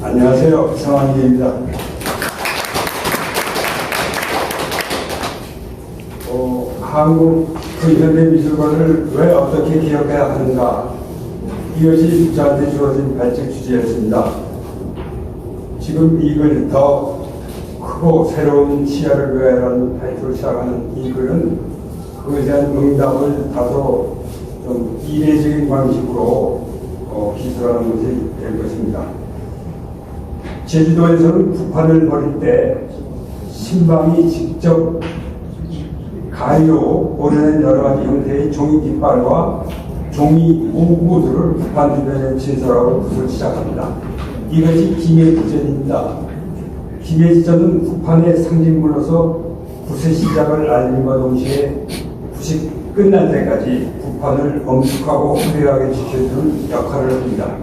안녕하세요. 성환기입니다. 한국 현대미술관을 왜 어떻게 기억해야 하는가, 이것이 저한테 주어진 발책 주제였습니다. 지금 이글 더 크고 새로운 시야를 위하여라는 타이틀로 시작하는 이 글은 그것에 대한 응답을 다소 좀 이례적인 방식으로 기술하는 것이 될 것입니다. 제주도에서는 북한을 버릴 때 신방이 직접 가위로 오래된 여러 가지 형태의 종이 깃발과 종이 오구들을 북한 주변에 진설하고 붓을 시작합니다. 이것이 김해지전입니다. 김해지전은 북한의 상징물로서 붓의 시작을 알림과 동시에 붓이 끝날 때까지 북한을 엄숙하고 화려하게 지켜주는 역할을 합니다.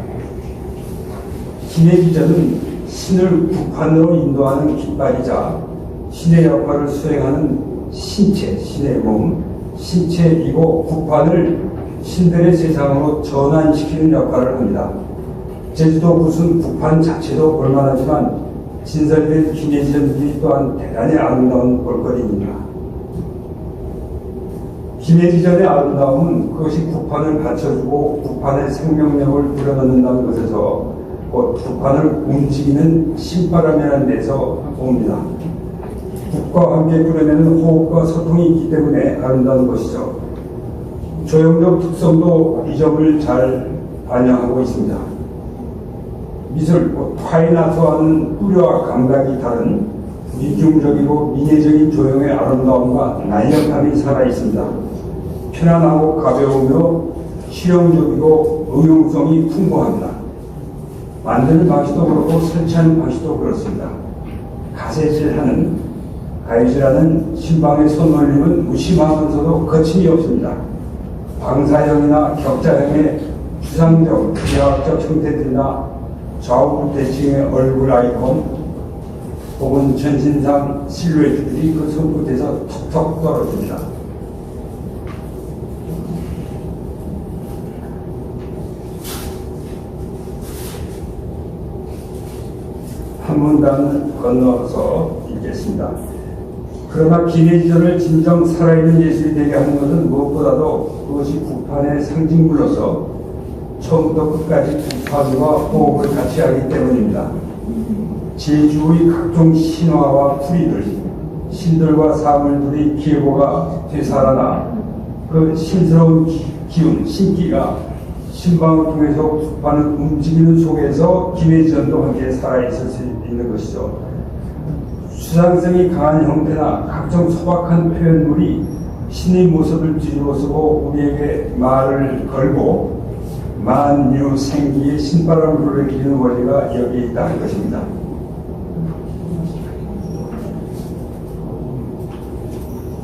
김해지전은 신을 북한으로 인도하는 깃발이자 신의 역할을 수행하는 신체, 신의 몸, 신체이고 북한을 신들의 세상으로 전환시키는 역할을 합니다. 제주도 붓은 북한 자체도 볼만하지만 진설된 김해지전들이 또한 대단히 아름다운 볼거리입니다. 김해지전의 아름다움은 그것이 북한을 받쳐주고 북한의 생명력을 불어넣는다는 것에서 곧 북한을 움직이는 신바람이라는 데서 옵니다. 북과 함께 꾸려내는 호흡과 소통이 있기 때문에 아름다운 것이죠. 조형적 특성도 이 점을 잘 반영하고 있습니다. 미술, 파인아트와는 뿌리와 감각이 다른 이중적이고 미래적인 조형의 아름다움과 날렵함이 살아있습니다. 편안하고 가벼우며 실용적이고 응용성이 풍부합니다. 만드는 방식도 그렇고 설치하는 방식도 그렇습니다. 가위질하는 신방의 손놀림은 무심하면서도 거침이 없습니다. 방사형이나 격자형의 추상적, 기하학적 형태들이나 좌우 대칭의 얼굴 아이콘 혹은 전신상 실루엣들이 그 손끝에서 톡톡 떨어집니다. 한 문단 건너서 읽겠습니다. 그러나 김해지전을 진정 살아있는 예술이 되게 하는 것은 무엇보다도 그것이 북한의 상징물로서 처음부터 끝까지 북한과 호흡을 같이 하기 때문입니다. 제주의 각종 신화와 풀이들, 신들과 사물들의 기회고가 되살아나 그 신스러운 기운, 신기가 신방을 통해서 북한을 움직이는 속에서 김해지전도 함께 살아있을 수 있는 것이죠. 수상성이 강한 형태나 각종 소박한 표현물이 신의 모습을 뒤집어 쓰고 우리에게 말을 걸고 만유 생기의 신바람을 불러일으키는 원리가 여기에 있다는 것입니다.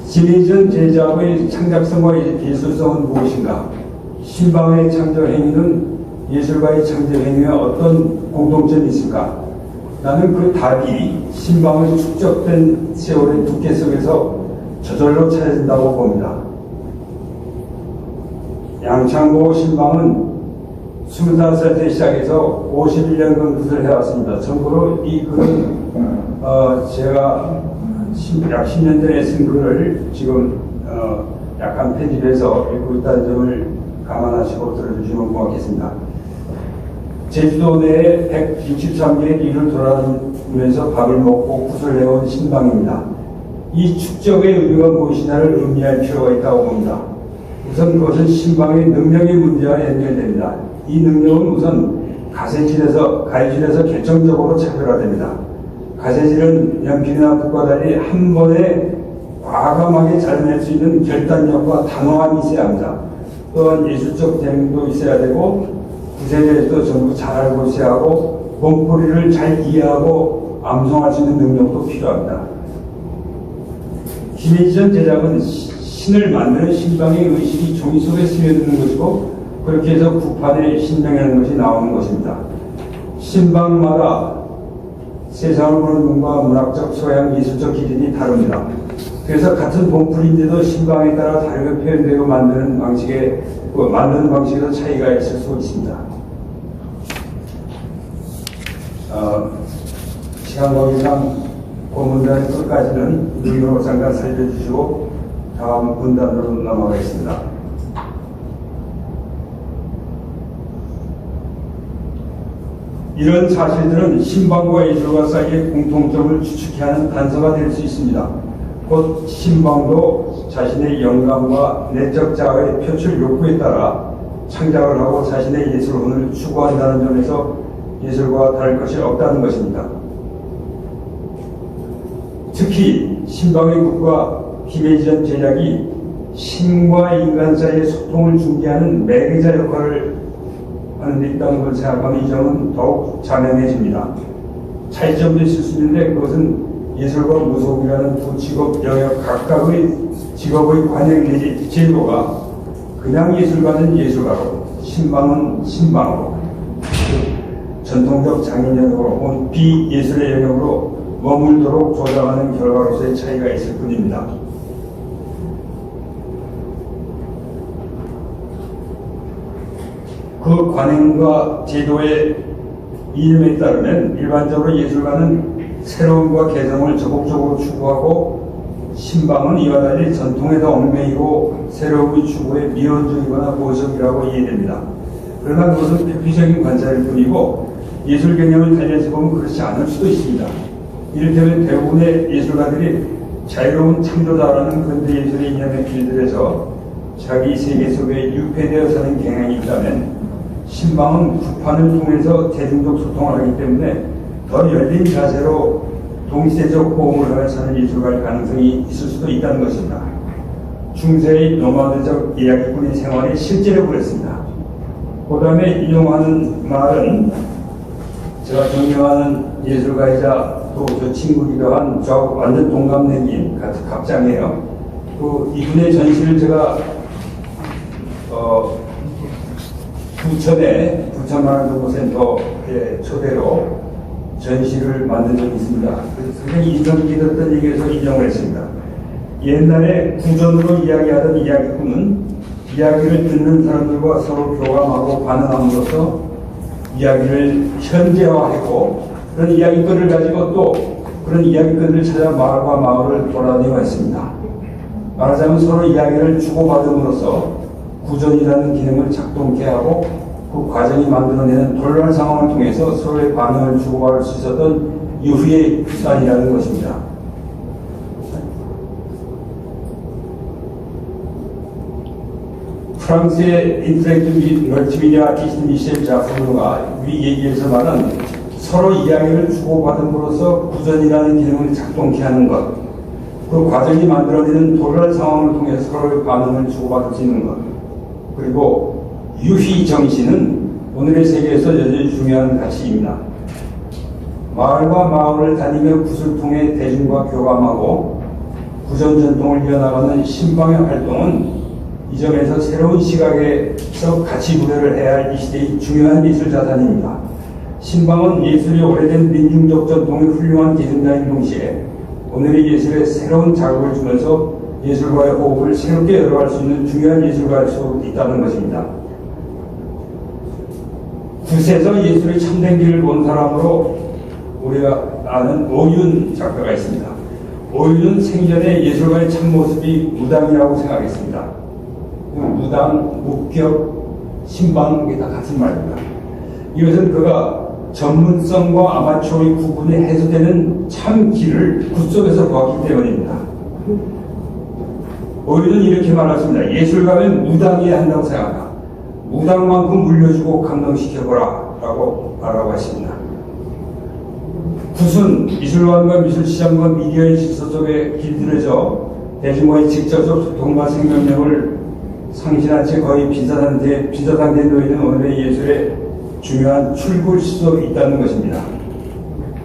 김해지전 제작의 창작성과 예술성은 무엇인가? 신방의 창조 행위는 예술가의 창조 행위와 어떤 공통점이 있을까? 나는 그 답이 신방의 축적된 세월의 두께 속에서 저절로 찾아진다고 봅니다. 양창고 신방은 25살 때 시작해서 51년간 붓을 해왔습니다. 참고로 이 글은 제가 약 10년 전에 쓴 글을 지금 약간 편집해서 읽고 있다는 점을 감안하시고 들어주시면 고맙겠습니다. 제주도 내에 163개의 리를 돌아다니면서 밥을 먹고 붓을 해온 신방입니다. 이 축적의 의미가 무엇이냐를 의미할 필요가 있다고 봅니다. 우선 그것은 신방의 능력의 문제와 연결됩니다. 이 능력은 우선 가위질에서 결정적으로 차별화됩니다. 가위질은 연필이나 붓과 달리 한 번에 과감하게 잘라낼 수 있는 결단력과 단호함이 있어야 합니다. 또한 예술적 재능도 있어야 되고 붓에 대해서도 전부 잘 알고 있어야 하고 몸풀이를 잘 이해하고 암송할 수 있는 능력도 필요합니다. 김해지전 제작은 신을 만드는 신방의 의식이 종이 속에 스며드는 것이고 그렇게 해서 북한의 신명이라는 것이 나오는 것입니다. 신방마다 세상을 보는 눈과 문학적 소양, 예술적 기준이 다릅니다. 그래서 같은 봉풀인데도 신방에 따라 다르게 표현되고 만드는 방식에도 차이가 있을 수 있습니다. 시간 관계상 고문단 끝까지는 눈으로 잠깐 살펴주시고 다음 문단으로 넘어가겠습니다. 이런 사실들은 신방과 예술가 사이의 공통점을 추측케 하는 단서가 될 수 있습니다. 곧 신방도 자신의 영감과 내적 자아의 표출 욕구에 따라 창작을 하고 자신의 예술혼을 추구한다는 점에서 예술과 다를 것이 없다는 것입니다. 특히 신방의 국과 김혜지전 제작이 신과 인간 사이의 소통을 중개하는 매개자 역할을 하는 데 있다는 걸 생각하면 이 점은 더욱 자명해집니다. 차이점도 있을 수 있는데 그것은 예술과 무속이라는 두 직업 영역 각각의 직업의 관행 내지 제도가 그냥 예술가는 예술가로 신방은 신방으로 전통적 장인 영역으로 혹은 비예술의 영역으로 머물도록 조장하는 결과로서의 차이가 있을 뿐입니다. 그 관행과 제도의 이념에 따르면 일반적으로 예술가는 새로움과 개성을 적극적으로 추구하고 신방은 이와 달리 전통에서 얽매이고 새로움의 추구에 미온적이거나 보석이라고 이해됩니다. 그러나 그것은 표피적인 관찰일 뿐이고 예술 개념을 달리해서 보면 그렇지 않을 수도 있습니다. 이를테면 대부분의 예술가들이 자유로운 창조자라는 근대 예술의 이념의 길들에서 자기 세계 속에 유폐되어 사는 경향이 있다면 신방은 구판을 통해서 대중적 소통을 하기 때문에 더 열린 자세로 동시대적 호응을 하며 사는 예술가의 가능성이 있을 수도 있다는 것입니다. 중세의 노마드적 이야기꾼의 생활이 실제로 그랬습니다. 그 다음에 인용하는 말은 제가 존경하는 예술가이자 또 저 친구기도 한 저하고 완전 동갑내기인 갑장이에요. 이분의 전시를 제가 부천에 부천만원 정보센터의 초대로 전시를 만든 적이 있습니다. 굉장히 인상 깊었던 얘기에서 인용을 했습니다. 옛날에 구전으로 이야기하던 이야기꾼은 이야기를 듣는 사람들과 서로 교감하고 반응함으로써 이야기를 현재화하고 그런 이야기거리를 가지고 또 그런 이야기거리를 찾아 마을과 마을을 돌아다니고 했습니다. 말하자면 서로 이야기를 주고받음으로써 구전이라는 기능을 작동케 하고 그 과정이 만들어내는 돌발 상황을 통해서 서로의 반응을 주고받을 수 있었던 유희의 수단이라는 것입니다. 프랑스의 인터랙티브 멀티미디어 아티스트 미셸 자프르가 위 얘기에서 말한 서로 이야기를 주고받음으로써 구전이라는 기능을 작동케 하는 것, 그 과정이 만들어내는 돌발 상황을 통해서 서로의 반응을 주고받을 수 있는 것, 그리고 유희 정신은 오늘의 세계에서 여전히 중요한 가치입니다. 마을과 마을을 다니며 굿을 통해 대중과 교감하고 구전 전통을 이어나가는 신방의 활동은 이 점에서 새로운 시각에서 가치 구별을 해야 할 이 시대의 중요한 예술 자산입니다. 신방은 예술이 오래된 민중적 전통의 훌륭한 기술자인 동시에 오늘의 예술에 새로운 자극을 주면서 예술과의 호흡을 새롭게 열어갈 수 있는 중요한 예술가일 수 있다는 것입니다. 굿에서 예술의 참된 길을 본 사람으로 우리가 아는 오윤 작가가 있습니다. 오윤은 생전에 예술가의 참모습이 무당이라고 생각했습니다. 무당, 목격, 신방, 이게 다 같은 말입니다. 이것은 그가 전문성과 아마추어의 구분이 해소되는 참 길을 굿 속에서 보았기 때문입니다. 오윤은 이렇게 말했습니다. 예술가는 무당이어야 한다고 생각한다. 무당만큼 물려주고 감동시켜보라 라고 말하고 했습니다. 굿은 미술관과 미술시장과 미디어의 질서 속에 길들여져 대중과의 직접적 소통과 생명력을 상실한 채 거의 빈사상태에 놓이는 오늘의 예술의 중요한 출구일 수도 있다는 것입니다.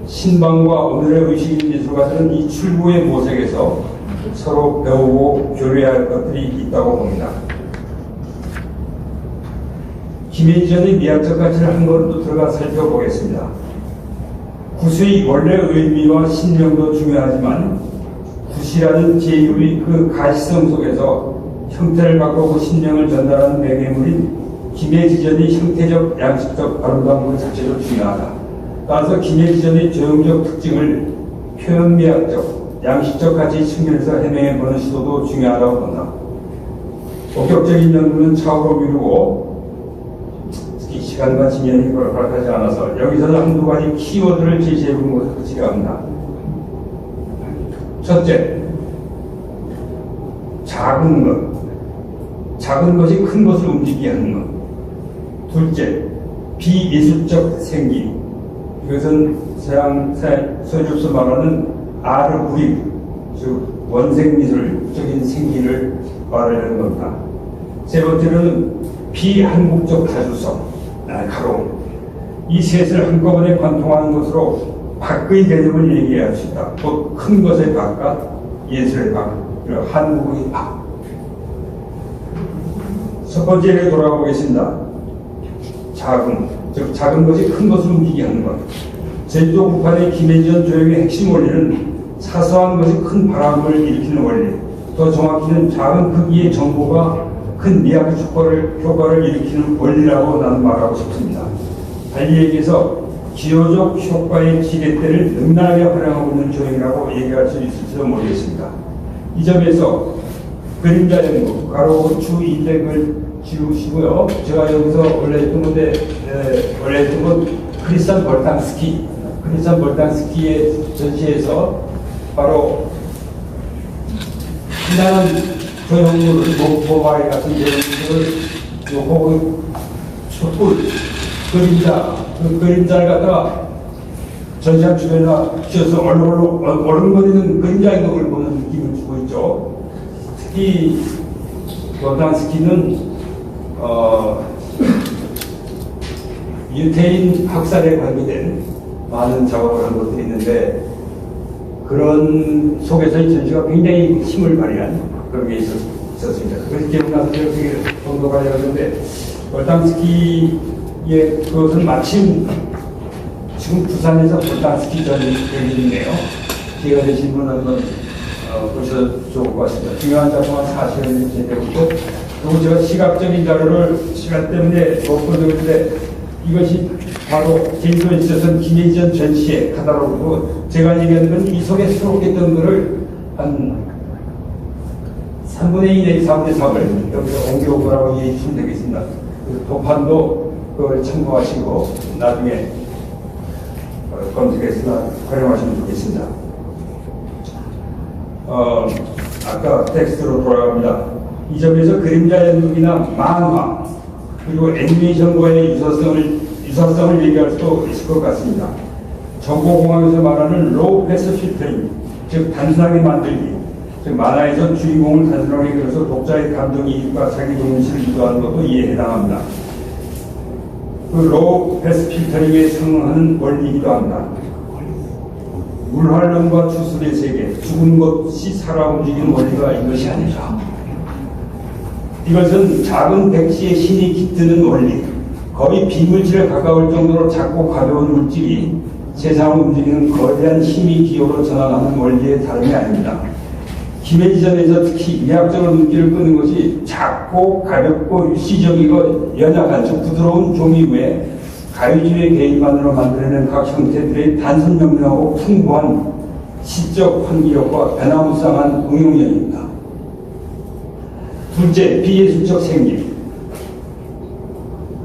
신방과 오늘의 의식인 예술가들은 이 출구의 모색에서 서로 배우고 교류해야 할 것들이 있다고 봅니다. 김혜지전의 미학적 가치를 한 걸로 들어가 살펴보겠습니다. 굿의 원래 의미와 신명도 중요하지만 굿이라는 제휴의 그 가시성 속에서 형태를 바꾸고 신명을 전달하는 매개물인 김혜지전의 형태적, 양식적 아름다움 그 자체도 중요하다. 따라서 김혜지전의 조형적 특징을 표현미학적, 양식적 가치 측면에서 해명해보는 시도도 중요하다고 본다. 본격적인 연구는 차후로 미루고 특히 시간과 지면이 허락하지 않아서 여기서 한두 가지 키워드를 제시해보는 것을 그치가 합니다. 첫째, 작은 것. 작은 것이 큰 것을 움직이게 하는 것. 둘째, 비예술적 생기. 이것은 서양 서예술에서 말하는 아르브리, 즉 원색미술적인 생기를 말하는 겁니다. 세 번째로는 비한국적 다주성, 날카로움. 이 셋을 한꺼번에 관통하는 것으로 밖의 개념을 얘기할 수 있다. 곧 큰 것의 밖과 예술의 밖, 한국의 밖. 첫 번째로 돌아가 보겠습니다. 즉 작은 것이 큰 것을 움직이게 하는 것. 제주도 북한의 김혜지전 조형의 핵심 원리는 사소한 것이 큰 바람을 일으키는 원리, 더 정확히는 작은 크기의 정보가 큰 미학 효과를 일으키는 원리라고 나는 말하고 싶습니다. 달리 얘기해서 기호적 효과의 지렛대를 능란하게 활용하고 있는 조형이라고 얘기할 수 있을지도 모르겠습니다. 이 점에서 그림자 연구, 가로 주 인덱을 지우시고요. 제가 여기서 원래 했던 건데, 원래 했던 건 크리스찬 벌탕스키의 전시에서 바로 희나는 조형물을 모바일 같은 조형물을 혹은 촛불, 그림자, 그 그림자를 갖다가 전시한 주변에다 붙여서 얼룩거리는 그림자 행동을 보는 느낌을 주고 있죠. 특히 벌탕스키는 유태인 학살에 관계된 많은 작업을 한 것들이 있는데 그런 속에서의 전시가 굉장히 힘을 발휘한 그런 게 있었습니다. 그래서 기억나서 제가 되게 공부가 되었는데 벌탕스키의 그것은 마침 지금 부산에서 벌탕스키 전이 열리네요. 기회가 되신 분은 한번 보셔도 좋을 것 같습니다. 중요한 작품은 사실은 제대로 있고 그리고 제가 시각적인 자료를 시간 때문에 못 보여드렸는데 이것이 바로 제주도에 있었던 김혜지전 전시의 카탈로그고 제가 얘기하는 건 이 속에 수록했던 것을 한 3분의 2 내지 4분의 3을 여기서 옮겨오라고 이해해 주시면 되겠습니다. 도판도 그걸 참고하시고 나중에 검색해서 활용하시면 좋겠습니다. 아까 텍스트로 돌아갑니다. 이 점에서 그림자 연극이나 만화 그리고 애니메이션과의 유사성을 얘기할 수도 있을 것 같습니다. 정보공학에서 말하는 로우 패스 필터링, 즉 단순하게 만들기, 즉 만화에서 주인공을 단순하게 그려서 독자의 감정이입과 자기 동의식을 유도하는 것도 이해에 해당합니다. 그 로우 패스 필터링에 상응하는 원리이기도 합니다. 물활론과 추술의 세계, 죽은 것이 살아 움직이는 원리가 이것이 아니죠. 이것은 작은 백지의 신이 깃드는 원리, 거의 비물질에 가까울 정도로 작고 가벼운 물질이 세상을 움직이는 거대한 힘이 기호로 전환하는 원리의 다름이 아닙니다. 김혜지전에서 특히 미학적으로 눈길을 끄는 것이 작고 가볍고 일시적이고 연약한 즉 부드러운 종이 위에 가위질의 개인만으로 만들어낸 각 형태들의 단순 명료하고 풍부한 시적 환기력과 변화무쌍한 응용력입니다. 둘째, 비예술적 생기,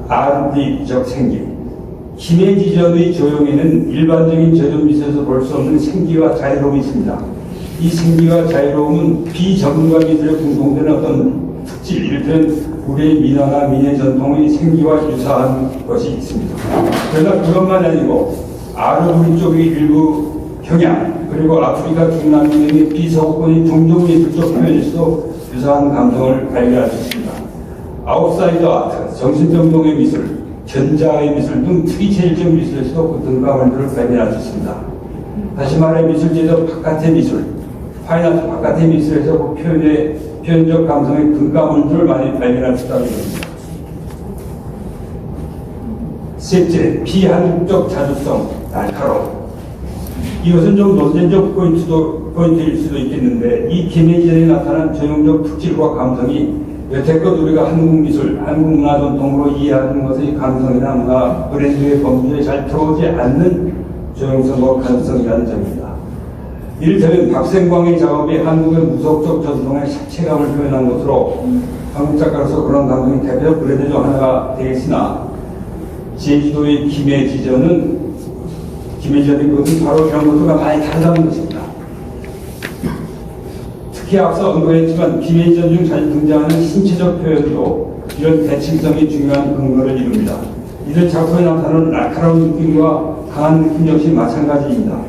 아르비적 생기. 김혜지전의 조형에는 일반적인 저전미술에서 볼 수 없는 생기와 자유로움이 있습니다. 이 생기와 자유로움은 비전문가 미술에 공통되는 어떤 특질, 이를테면 우리의 민화나 민의 전통의 생기와 유사한 것이 있습니다. 그러나 그것만 아니고 아르브리 쪽의 일부 경향, 그리고 아프리카 중남미 등의 비서구권의 종종 예술적 표현에서도 유사한 감성을 발견할 수 있습니다. 아웃사이더 아트, 정신병동의 미술, 견자의 미술 등 특이체질적 미술에서도 그 등가물들을 발견할 수 있습니다. 다시 말해 미술제도 바깥의 미술, 파인아트 바깥의 미술에서 그 표현적 감성의 등가물들을 많이 발견할 수 있다는 것입니다. 셋째, 비한국적 자주성, 날카로움. 이것은 좀 논쟁적 포인트일 수도 있겠는데 이 김혜지전에 나타난 전형적 특질과 감성이 여태껏 우리가 한국 미술, 한국 문화 전통으로 이해하는 것의 감성이나 문화 브랜드의 범주에 잘 들어오지 않는 조형성과 가능성이라는 점입니다. 이를테면 박생광의 작업이 한국의 무속적 전통의 색채감을 표현한 것으로 한국 작가로서 그런 감성이 대표적 브랜드 중 하나가 되겠으나 제주도의 김해지전은 그것은 바로 이런 것들과 많이 다르다는 것입니다. 특히 앞서 언급했지만 김해지전 중 잘 등장하는 신체적 표현도 이런 대칭성이 중요한 근거를 이룹니다. 이런 작품에 나타나는 날카로운 느낌과 강한 느낌 역시 마찬가지입니다.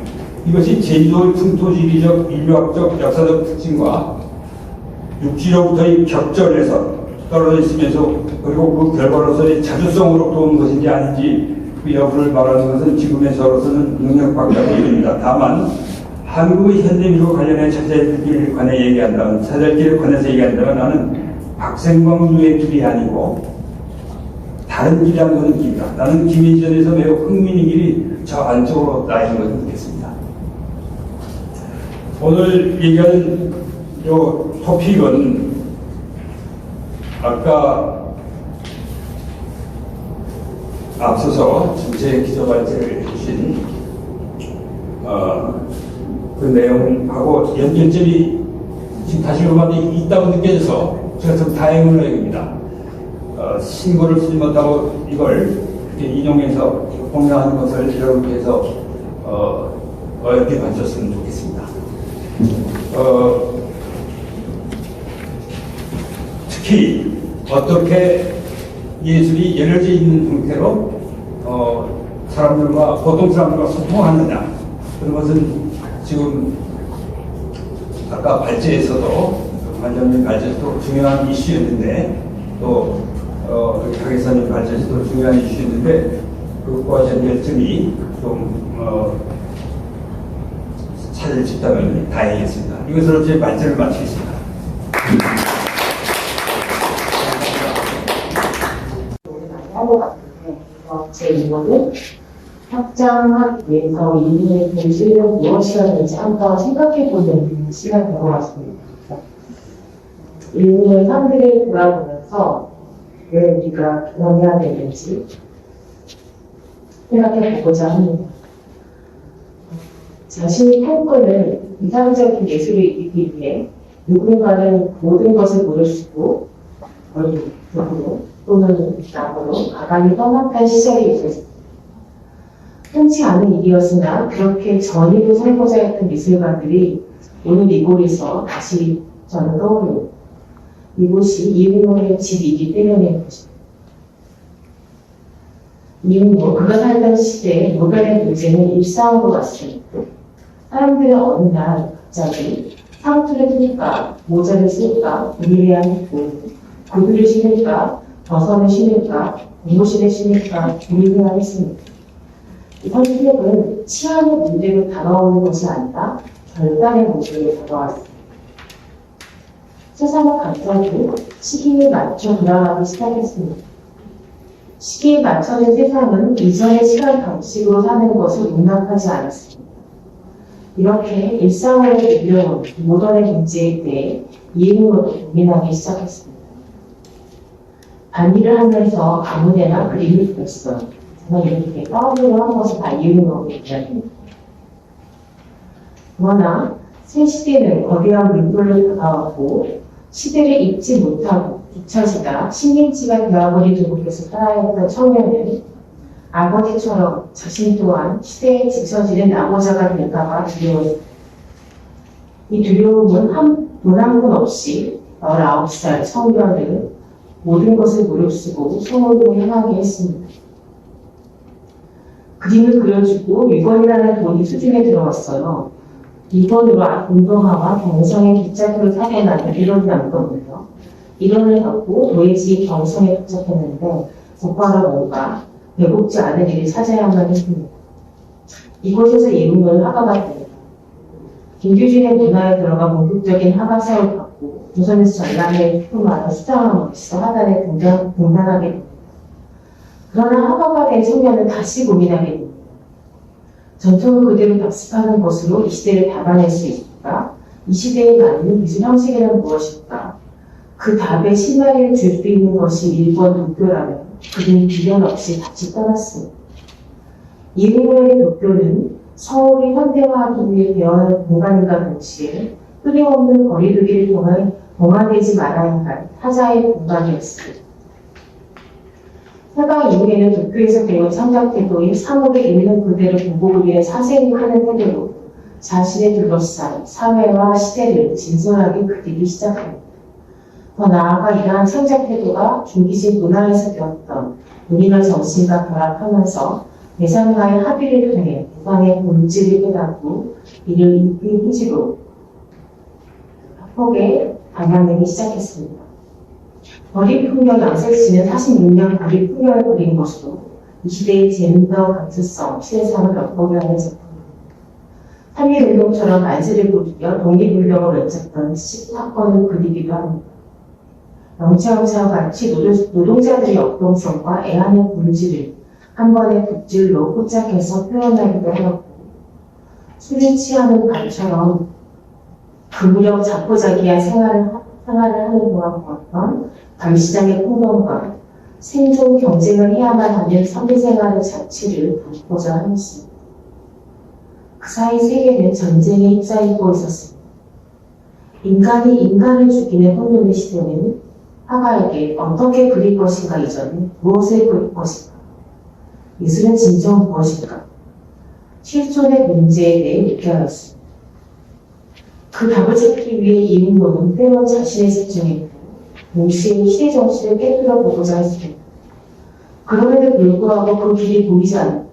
이것이 제주도의 풍토지리적, 인류학적, 역사적 특징과 육지로부터의 격절에서 떨어져 있으면서 그리고 그 결과로서의 자주성으로 도는 것인지 아닌지 그 여부를 말하는 것은 지금의 저로서는 능력 밖의 일입니다. 다만 한국의 현대미술 관련해 찾아낼 길에 관해서 얘기한다면 나는 박생광류의 길이 아니고 다른 길이라는 것을 느낍니다. 나는 김해지전에서 매우 흥미있는 길이 저 안쪽으로 나 있는 것을 느꼈습니다. 오늘 얘기하는 요 토픽은 아까 앞서서 전체 기조발제를 해주신 그 내용하고 연결점이 지금 다시 한번 있다고 느껴져서 제가 좀 다행을 여깁니다. 신고를 쓰지 못하고 이걸 인용해서 공유하는 것을 여러분께서 어렵게 봐주셨으면 좋겠습니다. 특히 어떻게 예술이 열려져 있는 형태로 보통 사람들과 소통하느냐 그런 것은 지금 아까 관련된 발제에서도 중요한 이슈였는데 또 박예선님 발제에서도 중요한 이슈였는데 그것과 연결점이 좀 찾을 수 있다면 다행이겠습니다. 이것으로 제 발제를 마치겠습니다. 한것 같은데 제 이거는 확장하기 위해서 인류의 본질은 무엇이었는지 한번 생각해보는 시간이 된 것 같습니다. 인류의 삶들을 돌아보면서 왜 우리가 경험해야 되는지 생각해보고자 합니다. 자신이 꿈꾸는 이상적인 예술을 이루기 위해 누군가는 모든 것을 무릅쓰고 얼굴로 또는 나무로 가방이 험악한 시절이 있었습니다. 흔치 않은 일이었으나 그렇게 전의로 살고자 했던 미술가들이 오늘 이곳에서 다시 저는 떠오릅니다. 이곳이 이윤호의 집이기 때문인 것입니다. 이윤호, 그가 살던 시대의 모델의 문제는 일상으로 왔습니다. 사람들은 어느 날 갑자기 상투를 쓸까, 모자를 쓸까, 고민해야 했고, 구두를 신을까, 버선을 신을까, 고무신을 신을까 고민해야 했습니다. 이 선택은 치안의 문제로 다가오는 것이 아니라 결단의 문제로 다가왔습니다. 세상의 갑자기 시기에 맞춰 돌아가기 시작했습니다. 시기에 맞춰진 세상은 이전의 시간 방식으로 사는 것을 용납하지 않았습니다. 이렇게 일상으로 밀려온 모던의 문제에 대해 이해로 고민하기 시작했습니다. 반일을 하면서 아무데나 그림을 그렸어요. 저는 이렇게 떠올리려 한 것이 다 이해로 얘기합니다. 그러나 새 시대는 거대한 윈도를 다가왔고 시대를 잊지 못하고 뒤처지다 신림지가 되어버린 곳에서 살아야 했던 청년은 아버지처럼 자신 또한 시대에 지쳐지는 나고자가 될까봐 두려워했습니다. 이 두려움은 돈 한 푼 없이 19살 청년을 모든 것을 무릅쓰고 소문으로 향하게 했습니다. 그림을 그려주고 6원이라는 돈이 수중에 들어왔어요. 이번으로 운동화와 경성의 빗자루를 사게 나는 1원이 남거든요. 1원을 갖고 도예지 경성에 도착했는데 곧바로 뭔가 배고프지 않은 일을 찾아야만 했습니다. 이곳에서 이름을 화가가 됩니다. 김규진의 문화에 들어가 본격적인 화가 사업을 받고 조선에서 전람회 품하여 수상한 멋지서 화단에 등단하게 됩니다. 그러나 화가가 된 청년은 다시 고민하게 됩니다. 전통을 그대로 답습하는 것으로 이 시대를 담아낼 수 있을까? 이 시대에 맞는 미술 형식이란 무엇일까? 그 답에 신뢰를 줄 수 있는 것이 일본 도쿄라면 그는 비전 없이 같이 떠났습니다. 이후의 도쿄는 서울이 현대화하기 위해 되어야 공간인가 동시에 끊임없는 거리두기를 통해 봉화되지 말아야 할 타자의 공간이었습니다. 해방 이후에는 도쿄에서 배운 창작 태도인 사물에 있는 그대로 보복을 위해 사생하는 태도로 자신의 둘러싼 사회와 시대를 진솔하게 그리기 시작합니다. 더 나아가 이러한 창작 태도가 중기식 문화에서 배웠던 문인의 정신과 결합하면서 대상과의 합의를 통해 대상의 본질을 깨닫고 이를 인기 희지로 학폭에 방향내기 시작했습니다. 거리풍경 양색씨는 46년 거리풍경을 그린 것으로 이 시대의 젠더 감수성, 시대상을 엿보게 하는 작품입니다. 3.1운동처럼 만세를 부르며 독립운동을 외쳤던 사건을 그리기도 합니다. 영차영차와 같이 노동자들의 역동성과 애환의 본질을 한 번의 붓질로 포착해서 표현하기도 하였고, 술을 취하는 밤처럼 그무력 자포자기한 생활을 하는 동안 보았던 밤시장의 풍경과 생존 경쟁을 해야만 하는 선비생활의 자취를 담고자 하였습니다. 그 사이 세계는 전쟁에 휩싸이고 있었습니다. 인간이 인간을 죽이는 혼돈의 시대는 화가에게 어떻게 그릴 것인가 이전에 무엇을 그릴 것인가, 예술은 진정 무엇인가, 실존의 문제에 대해 묻게 하였습니다. 그 답을 찾기 위해 이문호는 때론 자신의 집중했고 동시에 시대 정신을 깨뜨려 보고자 했습니다. 그럼에도 불구하고 그 길이 보이지 않을 때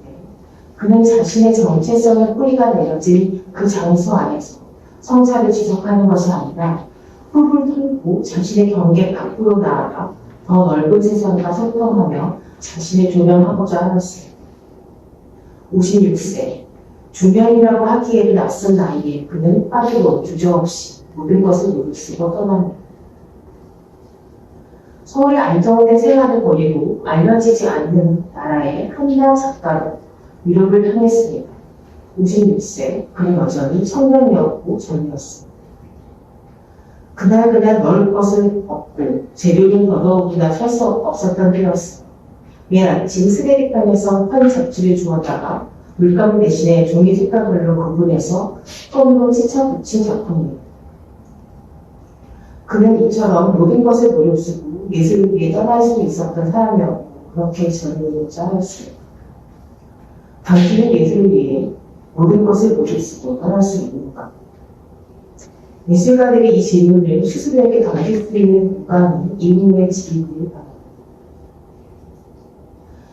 그는 자신의 정체성의 뿌리가 내려진 그 장소 안에서 성찰을 지속하는 것이 아니라 흙을 털고 자신의 경계 밖으로 나아가 더 넓은 세상과 소통하며 자신을 조명하고자 하였습니다. 56세, 중년이라고 하기에도 낯선 나이에 그는 빠르고 주저없이 모든 것을 무릅쓰고 떠납니다. 서울의 안정된 생활을 버리고 알려지지 않는 나라의 한나 작가로 유럽을 향했습니다. 56세, 그는 여전히 청년이었고 젊었습니다. 그날 먹을 것을 얻고 재료는 더더욱이나 살 수 없었던 때였습니다. 매일 아침 스테디판에서 편 잡지를 주었다가 물감 대신에 종이 색깔별로 구분해서 손으로 칠쳐붙인 작품입니다. 그는 이처럼 모든 것을 무릅쓰고 예술을 위해 떠날 수 있었던 사람이었고 그렇게 전해보고자 하였습니다. 당신은 예술을 위해 모든 것을 무릅쓰고 떠날 수 있는가? 예술가들이 이 질문을 스스로에게 던질 수 있는 공간이 이후의 질문을 바랍니다.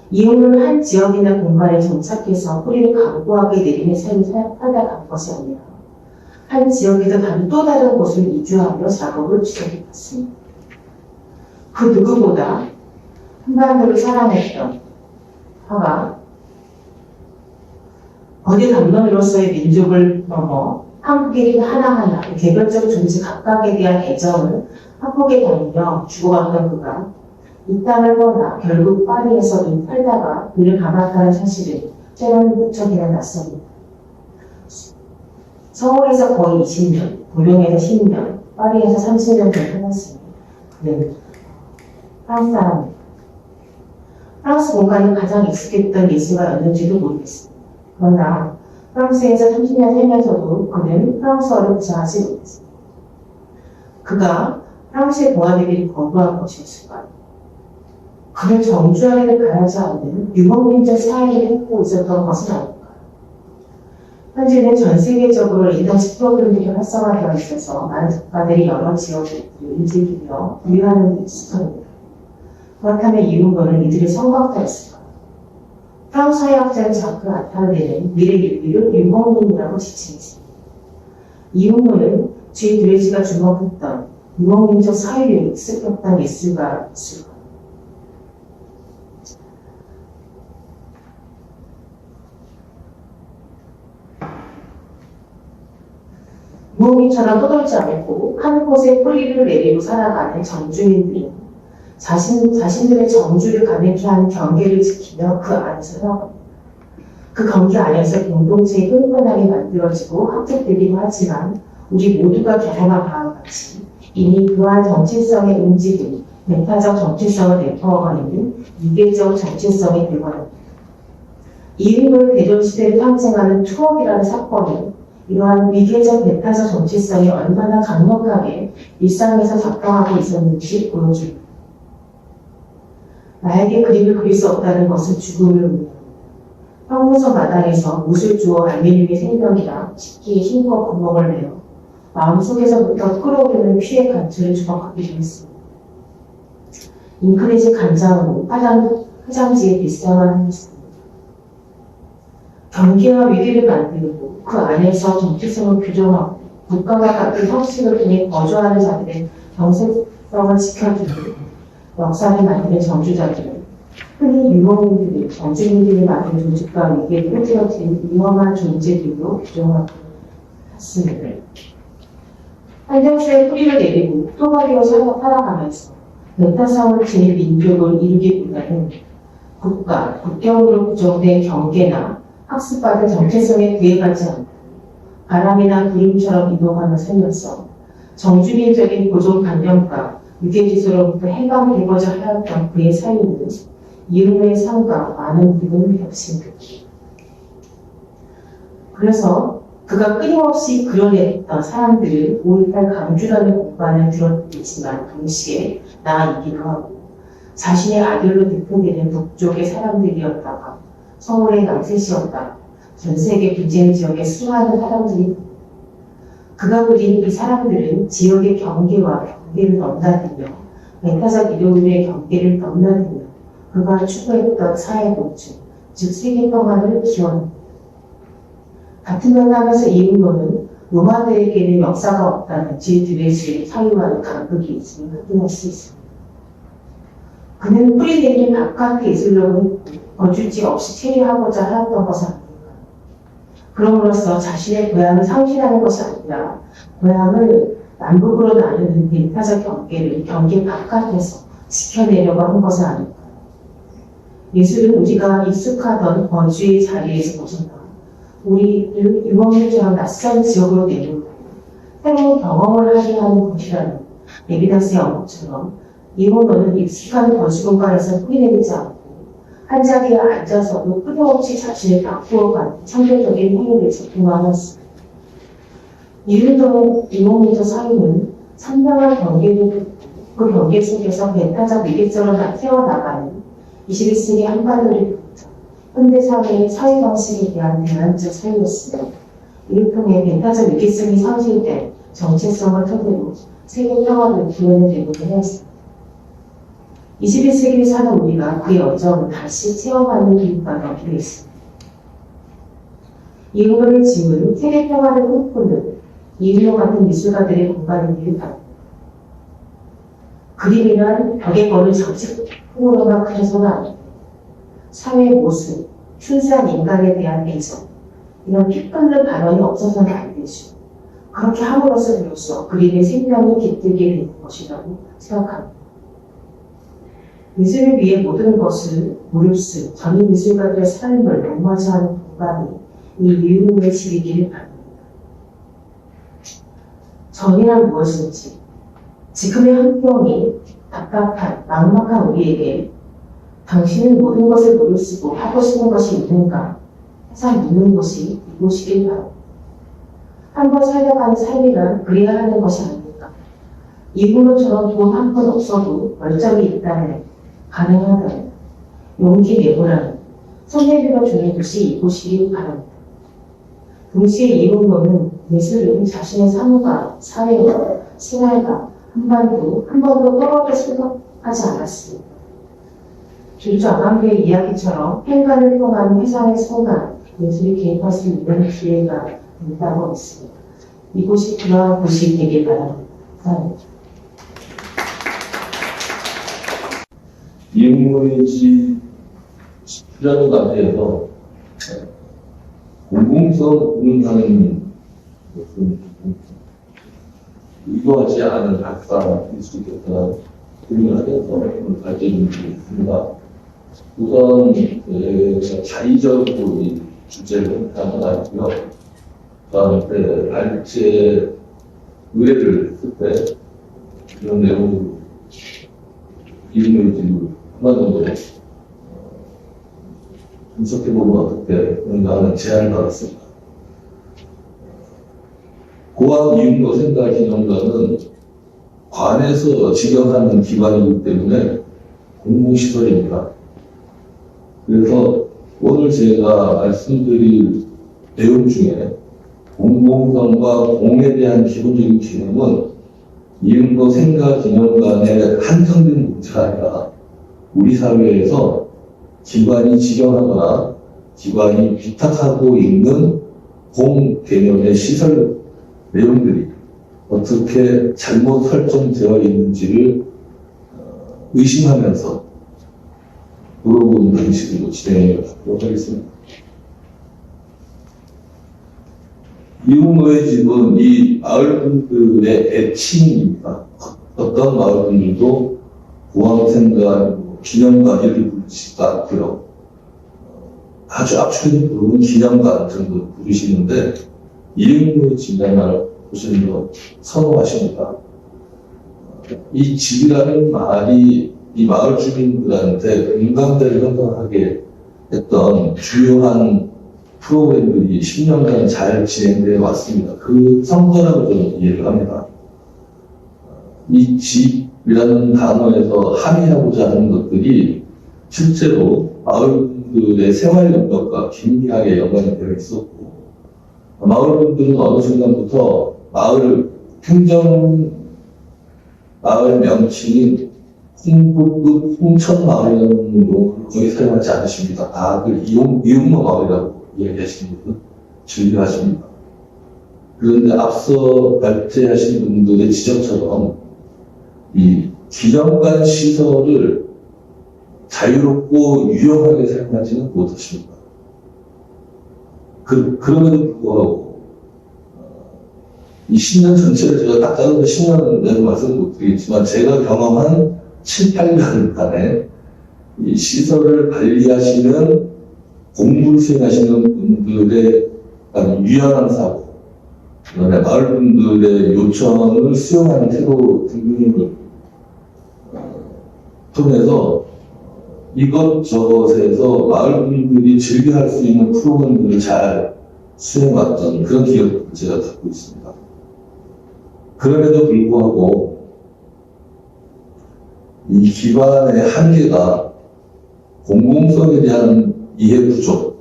이혼은 한 지역이나 공간에 정착해서 뿌리를 강고하게 내리는 삶을 살아간 것이 아니라 한 지역에서 또 다른 곳을 이주하며 작업을 시작했습니다. 그 누구보다 한반도를 사랑했던 화가 거대 담론으로서의 민족을 넘어 한국인이 하나하나 개별적 존재 각각에 대한 애정을 한국에 다니며 주고받던 그가 이 땅을 떠나 결국 파리에서 좀 살다가 그를 감압하는 사실을 때로는 무척이나 낯섭니다. 서울에서 거의 20년, 고령에서 10년, 파리에서 30년 정도 살았습니다. 그는 프랑스 사람입니다. 프랑스 공간이 가장 익숙했던 예술가였는지도 모르겠습니다. 그러나 프랑스에서 30년 살면서도 그는 프랑스어를 구사하지 못했습니다. 그가 프랑스에 봉화되기를 거부한 것이었을까요? 그는 정주행을 가하지 않는 유목민적 사회를 했고 있었던 것은 아닐까요? 현재는 전 세계적으로 인터넷 프로그램들이 활성화되어 있어서 많은 작가들이 여러 지역을 움직이며 부유하는 데 익숙합니다. 그렇다면 이윤거는 이들의 성각자였을까요? 프랑스 화학자인 자크 아탈레는 미래 윤리를 유목민이라고 지칭했습니다. 이윤거는 쥐 드레지가 주목했던 유목민적 사회를 익숙했던 예술가였을까요? 유목민처럼 떠돌지 않고 한 곳에 뿌리를 내리고 살아가는 정주민들은 자신들의 정주를 가리키는 경계를 지키며 그 안에서 살아갑니다. 그 경계 안에서 공동체에 흥분하게 만들어지고 합작되기도 하지만 우리 모두가 경험한 바와 같이 이미 그러한 정체성의 움직임, 메타적 정체성을 내포하는 미개적 정체성이 되거든요. 이름을 대전시대를 상징하는 추억이라는 사건은 이러한 미개적 메타적 정체성이 얼마나 강력하게 일상에서 작동하고 있었는지 보여줍니다. 나에게 그림을 그릴 수 없다는 것은 죽음을 의미합니다. 형무소 마당에서 못을 주어 알맹이의 생명이라 식기에 힘껏 구멍을 내어 마음속에서부터 끓어오르는 피의 간절을 주목하기도 했습니다. 잉크레지 간장으로 화장지에 비슷한 있습니다. 경계와 위기를 만들고 그 안에서 정체성을 규정하고 국가와 같은 형식을 통해 거주하는 자들의 정체성을 지켜주고 역사를 만드는 정주자들은 흔히 유목민들이 정주민들이 만든 조직과 위기에 흐트러진 위험한 존재들로 규정하고 있습니다. 한정수의 뿌리를 내리고 또다리로 살아가면서 메타성을 지닌 민족을 이루기보다는 국가, 국경으로 구정된 경계나 학습받은 정체성에 구애받지 않고 바람이나 구름처럼 이동하며 살면서 정주민적인 고정관념과 유괴지수로부터 해방되고자 하였던 그의 삶은 이름의 삶과 많은 부분을 겹칩니다. 그래서 그가 끊임없이 그려냈던 사람들을 5.18 강주라는 공간을 들었지만 동시에 나이기도 하고 자신의 아들로 대표되는 북쪽의 사람들이었다가 서울의 남셋이었다가 전 세계 분쟁 지역의 수많은 사람들이 그가 그린 이 사람들은 지역의 경계와 경계를 넘나들며 메타적 이데올로기의 경계를 넘나들며 그가 추구했던 사회 보충, 즉 세계 평화를 기원합니다. 같은 맥락에서 이 운동은 로마들에게는 역사가 없다는 질드레스의 사유와는 간극이 있음을 확인할 수 있습니다. 그는 뿌리내린 바깥의 예술력을 했고 거주지 없이 체류하고자 하였던 것은 아닙니다. 그럼으로써 자신의 고향을 상실하는 것이 아니라 고향을 남북으로 나누는 델타적 경계를 경계 바깥에서 지켜내려고 한 것은 아닐까. 예술은 우리가 익숙하던 거주의 자리에서 벗어나 우리를 유목민처럼 낯선 지역으로 내몰고 새로운 경험을 하게 하는 것이라는 레비나스의 언급처럼 이 언어는 익숙한 거주 공간에서 뿌리내리지 않고 한 자리에 앉아서도 끊임없이 자신을 바꾸어가는 상대적인 행위를 제공하였습니다. 이 운동의 유목민적 사유는 선명한 경계를 그 경계 속에서 메타적 위계적으로 세워나가는 21세기 한반도를 현대사회의 사회 방식에 대한 대안적 사유였으며 이를 통해 메타적 위계성이 상실된 정체성을 토대로 세계 평화를 구현해내고자 하였습니다. 21세기를 사는 우리가 그의 여정을 다시 체험하는 이유가 여기에 있습니다. 이 운동의 짐은 세계 평화를 꿈꾸는 이윤호 같은 미술가들의 공간이기를 바랍니다. 그림이란 벽에 거는 장식품으로만 그려서는 아닙니다. 사회의 모습, 순수한 인간에 대한 애정, 이런 피 끓는 발언이 없어서는 안 되죠. 그렇게 함으로써 비로소 그림의 생명이 깃들게 되는 것이라고 생각합니다. 미술을 위해 모든 것을 무릅쓴 전임 미술가들의 삶을 롱마주하는 공간이 이 유흥의 집이기를 바랍니다. 전이란 무엇인지, 지금의 환경이 답답한, 막막한 우리에게 당신은 모든 것을 무릅쓰고 하고 싶은 것이 있는가? 항상 묻는 것이 이곳이길 바랍니다. 한번 살려가는 삶이란 그래야 하는 것이 아닙니까? 이분호처럼 돈 한 푼 없어도 멀쩡히 있다면, 가능하다면, 용기 내보라는 손 내밀어 주는 곳이 이곳이길 바랍니다. 동시에 이분호는 예술은 자신의 삶과 사회와 생활과 한 번도 떨어져 생각하지 않았습니다. 줄주 아감베의 이야기처럼 펜간을 통한 회상의 순간 예술이 개입할 수 있는 기회가 된다고 믿습니다. 이곳이 그러한 곳이 되길 바랍니다. 감사합니다. 이응모의 집 출연 과정에서 공공성 운영하는 것은 의도하지 않은 학사일 수 있겠다 고민하면서 오늘 발제를 드리겠습니다. 우선 자의적으로 이 주제를 담아놨고요. 그다음에 발제 의뢰를 했을 때 이런 내용으로 이름을 한마디로 분석해보면 어떻게 하는 제안을 받았습니다. 고압 이윤도 생각 기념관은 관에서 지정하는 기관이기 때문에 공공시설입니다. 그래서 오늘 제가 말씀드릴 내용 중에 공공성과 공에 대한 기본적인 개념은 이윤도 생각 기념관에 한정된 문제가 아니라 우리 사회에서 기관이 지정하거나 기관이 위탁하고 있는 공 개념의 시설 내용들이 어떻게 잘못 설정되어 있는지를 의심하면서 물어보는 방식으로 진행해 보도록 하겠습니다. 이용노의 집은 이 마을분들의 애칭입니다. 어떤 마을분들도 고항생과 기념관 이렇게 부르지도 않고요. 아주 압축해서 부르는 기념관 정도 부르시는데 이용노의 집이라는 보시면 선호하십니다. 이 집이라는 말이 이 마을 주민들한테 공감대를 형성하게 했던 주요한 프로그램들이 10년간 잘 진행되어 왔습니다. 그 성과라고 저는 이해를 합니다. 이 집이라는 단어에서 함의하고자 하는 것들이 실제로 마을분들의 생활 영역과 긴밀하게 연관이 되어 있었고, 마을분들은 어느 순간부터 마을 명칭인 홍천마을이라는 용어를 거의 사용하지 않으십니다. 다들 이용로 마을이라고 이야기하시는 분은 즐겨하십니다. 그런데 앞서 발제하신 분들의 지적처럼 이 기념관 시설을 자유롭고 유용하게 사용하지는 못하십니다. 그럼에도 불구하고 이 10년 전체를 제가 딱 자르고 10년은 내가 말씀을 못 드리겠지만 제가 경험한 7, 8년간의 이 시설을 관리하시는 공부를 수행하시는 분들의 유연한 사고, 그다음에 마을 분들의 요청을 수용하는 태도 등등을 통해서 이것저것에서 마을 분들이 즐겨 할 수 있는 프로그램들을 잘 수행해왔던 그런 기억을 제가 갖고 있습니다. 그럼에도 불구하고 이 기관의 한계가 공공성에 대한 이해 부족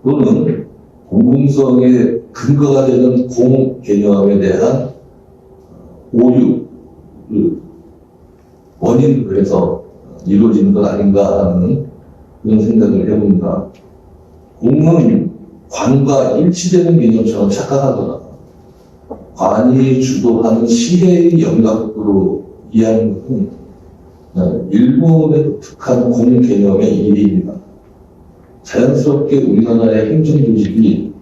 또는 공공성의 근거가 되는 공 개념에 대한 오류 원인으로 해서 이루어지는 것 아닌가 하는 그런 생각을 해봅니다. 공은 관과 일치되는 개념처럼 착각하거나 관이 주도하는 시혜의 영역으로 이해하는 것은 일본에 독특한 공 개념의 일입니다. 자연스럽게 우리나라의 행정조직이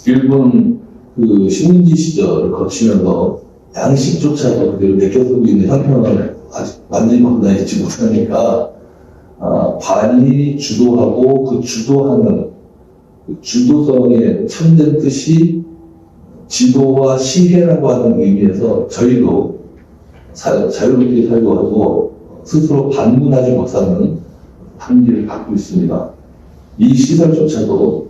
일본 그 식민지 시절을 거치면서 양식조차도 그대로 내켜두고 있는 형편을 아직 완전히 벗어나지 못하니까 관이 주도하고 그 주도하는 그 주도성의 참된 뜻이 지도와 시혜라고 하는 의미에서 저희도 자유롭게 살고 하고 스스로 반문하지 못하는 한계를 갖고 있습니다. 이 시설조차도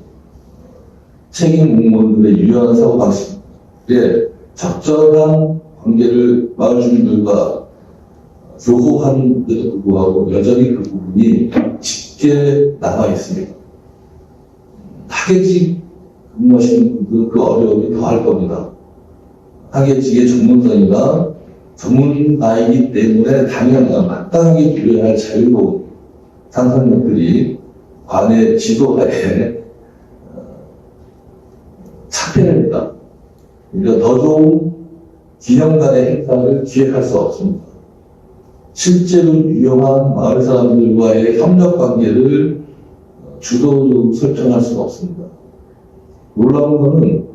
책임 공무원들의 유연한 사고방식에 적절한 관계를 마을 주민들과 교호하는데도 불구하고 여전히 그 부분이 짙게 남아 있습니다. 타겟직 근무하시는 분들은 그 어려움이 더할 겁니다. 타겟직의 전문성이나 전문가이기 때문에 당연히 마땅하게 누려야 할 자유로운 상상력들이 관의 지도하에 차별입니다. 그러니까 더 좋은 기념관의 행사를 기획할 수 없습니다. 실제로 유용한 마을 사람들과의 협력 관계를 주도적으로 설정할 수가 없습니다. 놀라운 것은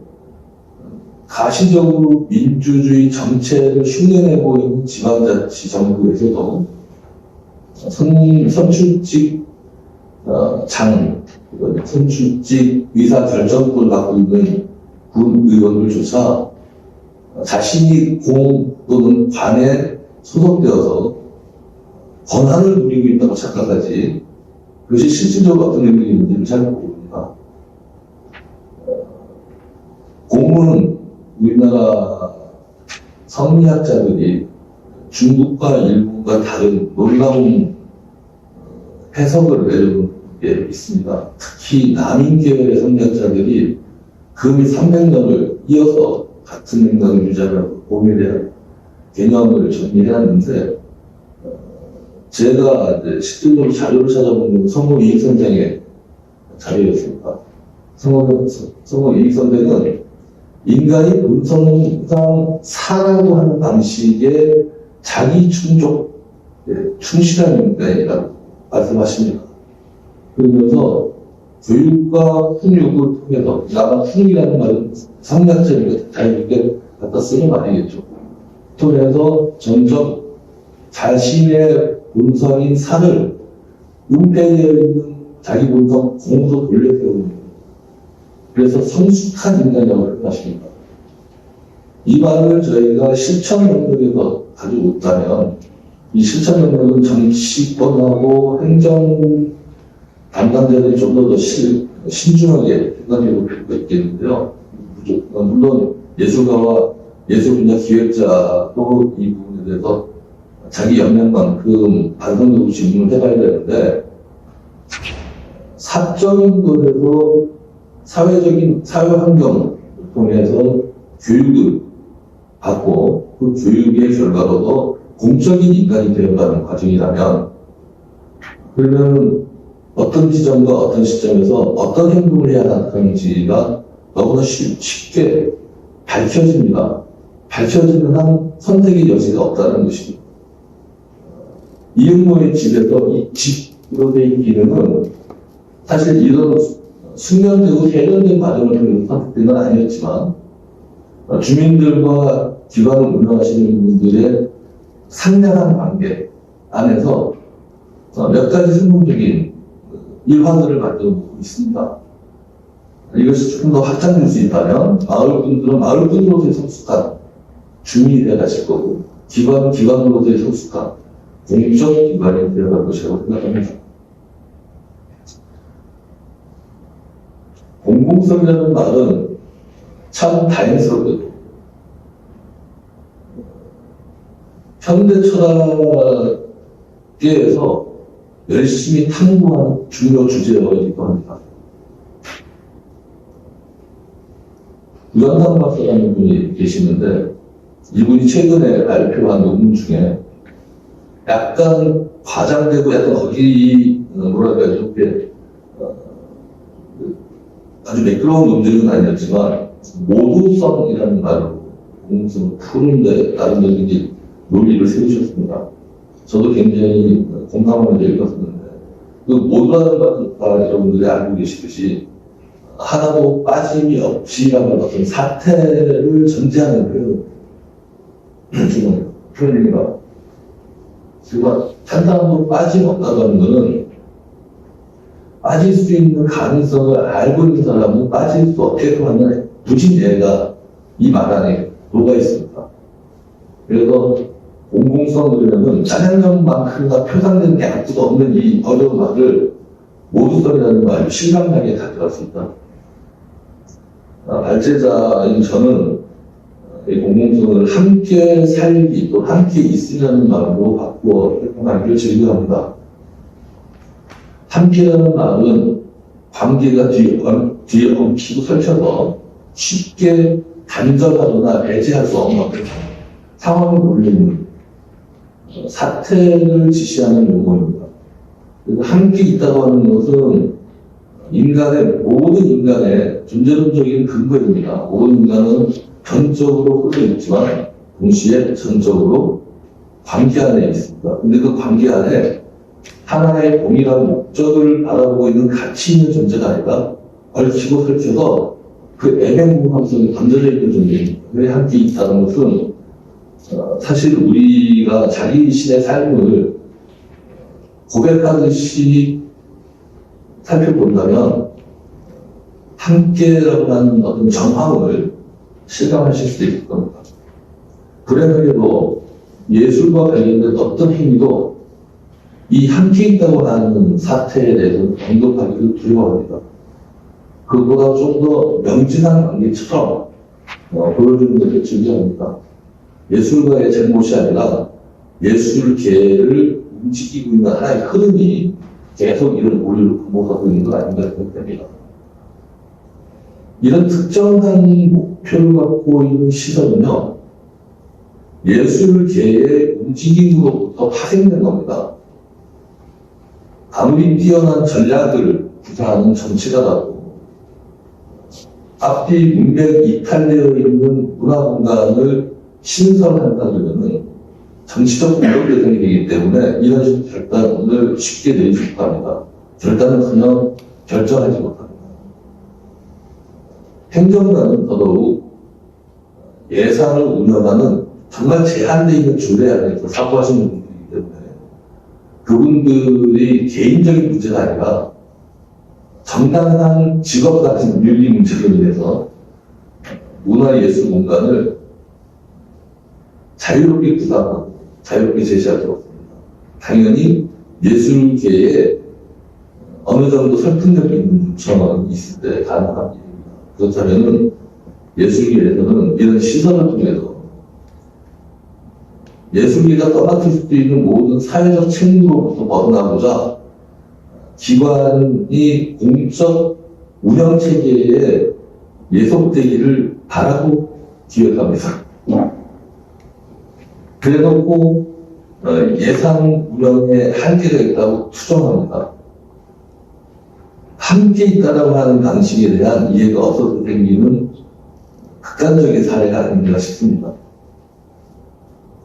가시적으로 민주주의 정체를 흉내내고 있는 지방자치 정부에서도 선출직 선출직 의사 결정권을 갖고 있는 군 의원들조차 자신이 공 또는 관에 소속되어서 권한을 누리고 있다고 착각하지 그것이 실질적으로 어떤 의미가 있는지를 잘 모릅니다. 공은 우리나라 성리학자들이 중국과 일본과 다른 놀라운 해석을 내려놓은 게 있습니다. 특히 남인계열의 성리학자들이 금이 300년을 이어서 같은 맥락을 유지하려고 공에 대한 개념을 정리해놨는데 제가 이제 실질적으로 자료를 찾아본 건 성모 이익 선생의 자료였습니다. 성모 이익 선생은 인간이 본성상 사라고 하는 방식의 자기 충족에 충실한 인간이라고 말씀하십니다. 그러면서 교육과 훈육을 통해서, 아마 훈육이라는 말은 성리학자들이 자유롭게 갖다 쓰는 말이겠죠. 통해서 점점 자신의 본성인 사를 은폐되어 있는 자기 본성 공으로 돌려세우는, 그래서 성숙한 인간이라고 표현하십니다. 이 말을 저희가 실천 영역에서 가지고 있다면, 이 실천 영역은 정치권하고 행정 담당자들이 좀 더 신중하게 생각해 볼 필요가 있겠는데요. 물론 예술가와 예술 분야 기획자도 이 부분에 대해서 자기 역량만큼 반성적으로 질문을 해봐야 되는데, 사적인 것에서 사회적인 사회 환경을 통해서 교육을 받고 그 교육의 결과로도 공적인 인간이 되어가는 과정이라면, 그러면 어떤 지점과 어떤 시점에서 어떤 행동을 해야 하는지가 너무나 쉽게 밝혀집니다. 밝혀지는 한 선택의 여지가 없다는 것입니다. 이은모의 집에서 이 집으로 된 기능은 사실 이런 숙련되고 세련된 과정을 통해서 선택된 건 아니었지만, 주민들과 기관을 운영하시는 분들의 상냥한 관계 안에서 몇 가지 성공적인 일환들을 만들고 있습니다. 이것이 조금 더 확장될 수 있다면 마을 분들은 마을 분으로서의 성숙한 주민이 되어가실 거고, 기관은 기관으로서의 성숙한 공적 기관이 되어갈 것이라고 생각합니다. 공공성이라는 말은 참 다행스럽게도 현대 철학계에서 열심히 탐구하는 중요 주제이기도 합니다. 유한상 박사라는 분이 계시는데, 이분이 최근에 발표한 논문 중에 약간 과장되고 약간 뭐랄까, 이렇게 아주 매끄러운 논쟁은 아니었지만, 모두성이라는 말로 공공성을 푸는데 나름대로 논리를 세우셨습니다. 저도 굉장히 공감하면서 읽었었는데, 그 모두라는 말은 여러분들이 알고 계시듯이 하나도 빠짐이 없이라는 어떤 사태를 전제하는 표현입니다. 그리고 한 사람도 빠짐없다고 하는 것은 빠질 수 있는 가능성을 알고 있는 사람은 빠질 수 없게끔 하는 부진 예가 이 말 안에 녹아 있습니다. 그래서 공공성이라면 짜장면만큼이나 표상되는 게 아무것도 없는 이 어려운 말을 모두성이라는 말을 실감나게 가져갈 수 있다. 발제자인 저는 이 공공성을 함께 살기 또 함께 있으려는 마음으로 바꾸어 활동하기를 즐겨합니다. 함께라는 말은 관계가 뒤에 엉키고 설쳐서 쉽게 단절하거나 배제할 수 없는 상황을 돌리는 사태를 지시하는 용어입니다. 함께 있다고 하는 것은 모든 인간의 존재론적인 근거입니다. 모든 인간은 전적으로 홀려 있지만 동시에 전적으로 관계 안에 있습니다. 근데 그 관계 안에 하나의 동일한 목적을 바라보고 있는 가치 있는 존재가 아니라 얽히고 설쳐서 그 애매모호함성이 던져져 있는 존재입니다. 왜 함께 있다는 것은 사실 우리가 자기 신의 삶을 고백하듯이 살펴본다면 함께라고 하는 어떤 정황을 실감하실 수 있을 겁니다. 불행하게도 예술과 관련된 어떤 행위도 이 함께 있다고 하는 사태에 대해서 언급하기를 두려워합니다. 그보다 좀 더 명진한 관계처럼 보여주는 것을 즐겨합니다. 예술가의 잘못이 아니라 예술계를 움직이고 있는 하나의 흐름이 계속 이런 오류를 부모하고 있는 것 아닌가 생각됩니다. 이런 특정한 목표를 갖고 있는 시선은요, 예술계의 움직임으로부터 파생된 겁니다. 아무리 뛰어난 전략을 구사하는 정치가라도 앞뒤 문맥 이탈되어 있는 문화 공간을 신설한다면 정치적 공격 대상이 되기 때문에 이런 결단을 쉽게 내리지 못합니다. 결단은 그냥 결정하지 못합니다. 행정가는 더더욱 예산을 운영하는 정말 제한되어 있는 주례 안에서 사고하시는 분들이기 때문에 그분들이 개인적인 문제가 아니라 정당한 직업 같은 윤리 문제로 인해서 문화예술 공간을 자유롭게 구상하고 자유롭게 제시할 수 없습니다. 당연히 예술계에 어느 정도 설득력이 있는 요청이 있을 때 가능한 일입니다. 그렇다면 예술계에서는 이런 시선을 통해서 예술계가 떠맡을 수 있는 모든 사회적 책임으로부터 벗어나고자 기관이 공적 운영체계에 예속되기를 바라고 기획합니다. 그래놓고 예산 운영에 한계가 있다고 추정합니다. 함께 있다라고 하는 방식에 대한 이해가 없어서 생기는 극단적인 사례가 아닌가 싶습니다.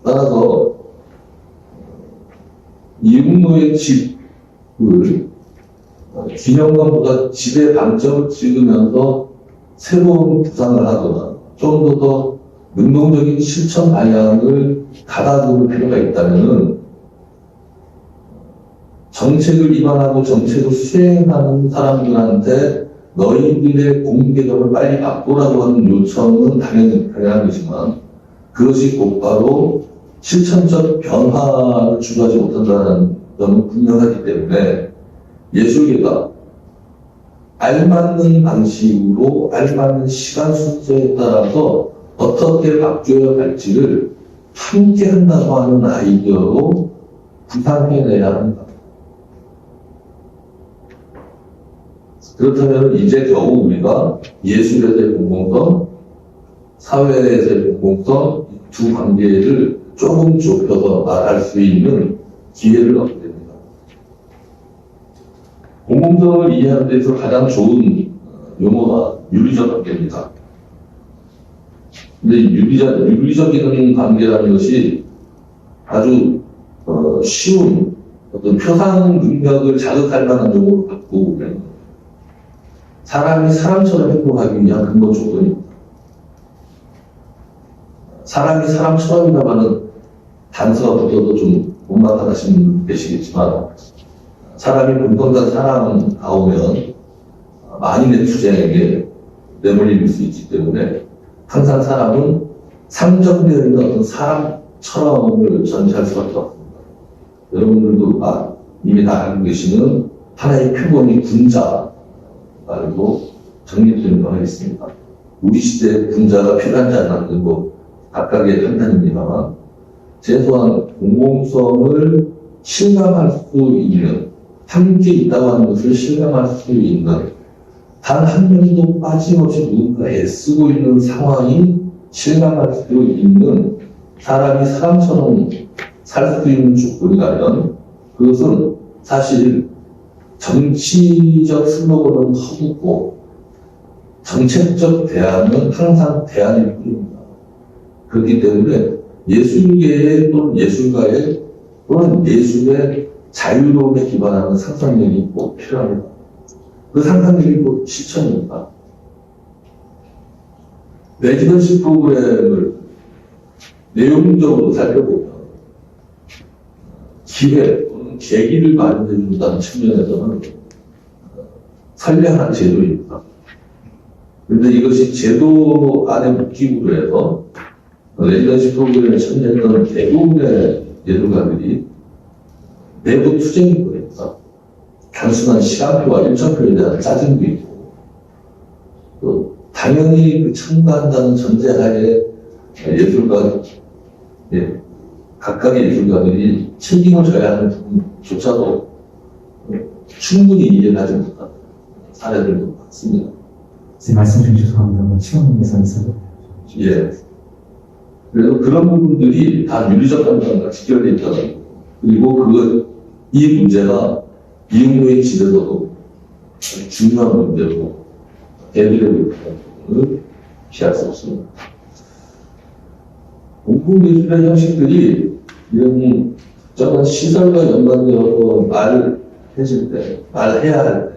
따라서 이국노의 집을 기념관보다 집에 방점을 찍으면서 새로운 구상을 하거나 좀 더 능동적인 실천 방향을 가다듬을 필요가 있다면 정책을 위반하고 정책을 수행하는 사람들한테 너희들의 공개점을 빨리 바꾸라고 하는 요청은 당연히 당연한 것이지만 그것이 곧바로 실천적 변화를 주도하지 못한다는 점은 분명하기 때문에 예술계가 알맞는 방식으로 알맞는 시간 순서에 따라서 어떻게 바뀌어야 할지를 함께 한다고 하는 아이디어로 구상해내야 합니다. 그렇다면 이제 겨우 우리가 예술에서의 공공성, 사회에서의 공공성 두 관계를 조금 좁혀서 말할 수 있는 기회를 얻게 됩니다. 공공성을 이해하는 데서 가장 좋은 용어가 윤리적 관계입니다. 근데 윤리적인 관계라는 것이 아주 쉬운 어떤 표상 능력을 자극할 만한 용어로 갖고 보면 사람이 사람처럼 행동하기 위한 근본 조건입니다. 사람이 사람처럼이라고 하는 단서가 붙어도 좀 못마땅하신 분 계시겠지만 사람이 분석한 사람 나오면 만인의 투쟁에게 내몰릴 수 있기 때문에 항상 사람은 상정되어 있는 어떤 사람처럼을 전시할 수밖에 없습니다. 여러분들도 이미 다 알고 계시는 하나의 표본이 군자 말로 정립되는 바가 있습니다. 우리 시대에 군자가 필요한지 안 하는지 각각의 판단입니다만 최소한 공공성을 실감할 수 있는 함께 있다고 하는 것을 실감할 수 있는 단 한 명도 빠짐없이 누군가 애쓰고 있는 상황이 실감할 수 있는 사람이 사람처럼 살 수 있는 조건이라면 그것은 사실 정치적 슬로건은 허구고 정책적 대안은 항상 대안일 뿐입니다. 그렇기 때문에 예술계의 또는 예술가의 또는 예술의 자유로움에 기반하는 상상력이 꼭 필요합니다. 그 상상력이 곧 실천입니다. 레지던시 프로그램을 내용적으로 살펴보면 기회 또는 계기를 마련해준다는 측면에서는 선량한 제도입니다. 그런데 이것이 제도 안에 묶임으로 해서 레지던시 프로그램에 참여했던 대부분의 예술가들이 내부 투쟁인 거예요. 단순한 시간표와 일정표에 대한 짜증도 있고, 또 당연히 그 참가한다는 전제하에 예술가, 각각의 예술가들이 책임을 져야 하는 부분조차도 충분히 이해하지 못한 사례들도 많습니다. 제 말씀 좀 죄송합니다. 치원님께서 있어요. 예. 그래서 그런 부분들이 다 윤리적 감정과 직결되어 있다는 거. 그리고 이 문제가 이용료의 지대로도 아주 중요한 문제로 대두되고 있다는 것을 피할 수 없습니다. 공공예술의 형식들이 이런 특정한 시설과 연관되어서 말해야 할 때,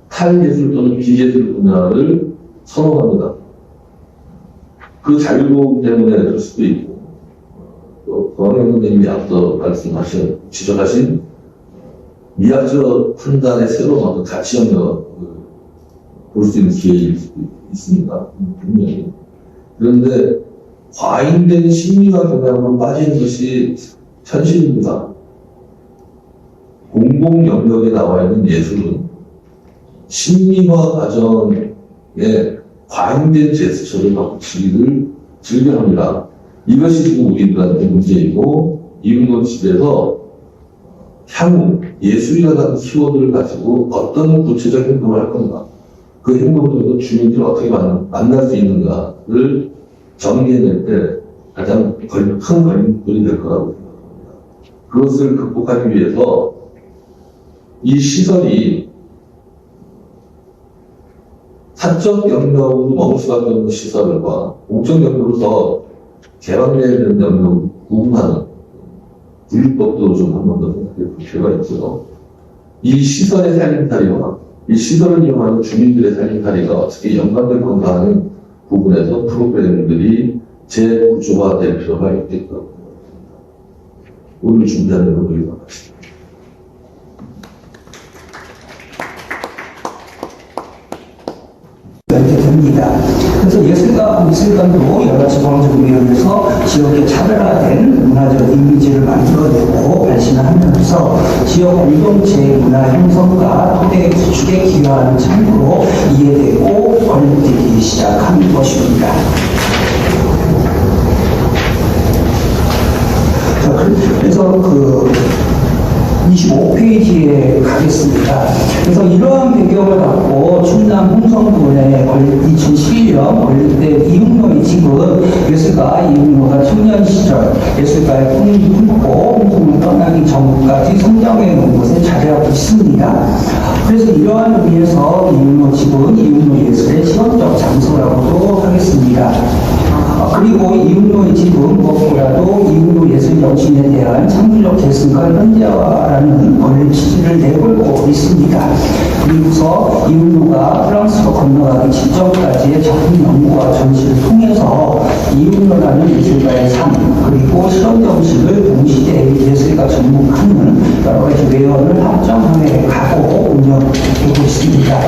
탈예술 또는 비예술 분야를 선호합니다. 그 자유로움 때문에 그럴 수도 있고, 또, 권영 선생님이 앞서 지적하신 미학적 판단의 새로운 어떤 가치 영역을 볼 수 있는 기회일 수도 있습니다. 분명히. 그런데, 과잉된 심리와 경향으로 빠지는 것이 현실입니다. 공공 영역에 나와 있는 예술은 심리화 과정에 과잉된 제스처를 바꾸기를 즐겨합니다. 이것이 지금 우리들한테 문제이고, 이윤도 집에서 향후 예술이라는 같은 키워드를 가지고 어떤 구체적 행동을 할 건가, 그 행동들도 주민들을 어떻게 만날 수 있는가를 정리해낼 때 가장 큰 걸림돌이 될 거라고 생각합니다. 그것을 극복하기 위해서 이 시설이 사적 영역으로 머물 수밖에 없는 시설과 공적 영역으로서 개방되어야 되는 영역을 구분하는 분리법도 좀 한 번 더 생각해 볼 필요가 있고요. 이 시설의 살림살이와 이 시설을 이용하는 주민들의 살림살이가 어떻게 연관될 건가 하는 부분에서 프로그램들이 재구조화될 필요가 있겠다고 생각합니다. 오늘 준비한 내용을 이어가겠습니다. 됩니다. 그래서 예술가, 미술관도 여러 가지 보완적 위원회에서 지역의 차별화된 문화적 이미지를 만들어내고 발신하면서 지역 공동체의 문화 형성과 토대 구축에 기여하는 창구로 이해되고 건립되기 시작한 것입니다. 그래서 25페이지에 가겠습니다. 그래서 이러한 배경을 갖고 충남 홍성군에 2011년 건립된 이윤로의 집은 예술가 이윤로가 청년 시절 예술가의 꿈을 품고 홍성을 떠나기 전까지 성장해 놓은 곳에 자리하고 있습니다. 그래서 이러한 의미에서 이윤로 집은 이윤로 예술의 시원적 장소라고도 하겠습니다. 그리고 이윤로의 집은 무엇보다도 이윤로 예술 정신에 대한 창조적 계승과 현대화라는 권리 취지를 내걸고 있습니다. 그리고서 이윤로가 프랑스로 건너가기 직전까지의 작품 연구와 전시를 통해서 이윤로라는 예술가의 삶 그리고 실험 정신을 동시대의 예술가 접목하는 여러 가지 외연을 합정해 가고 운영되고 있습니다.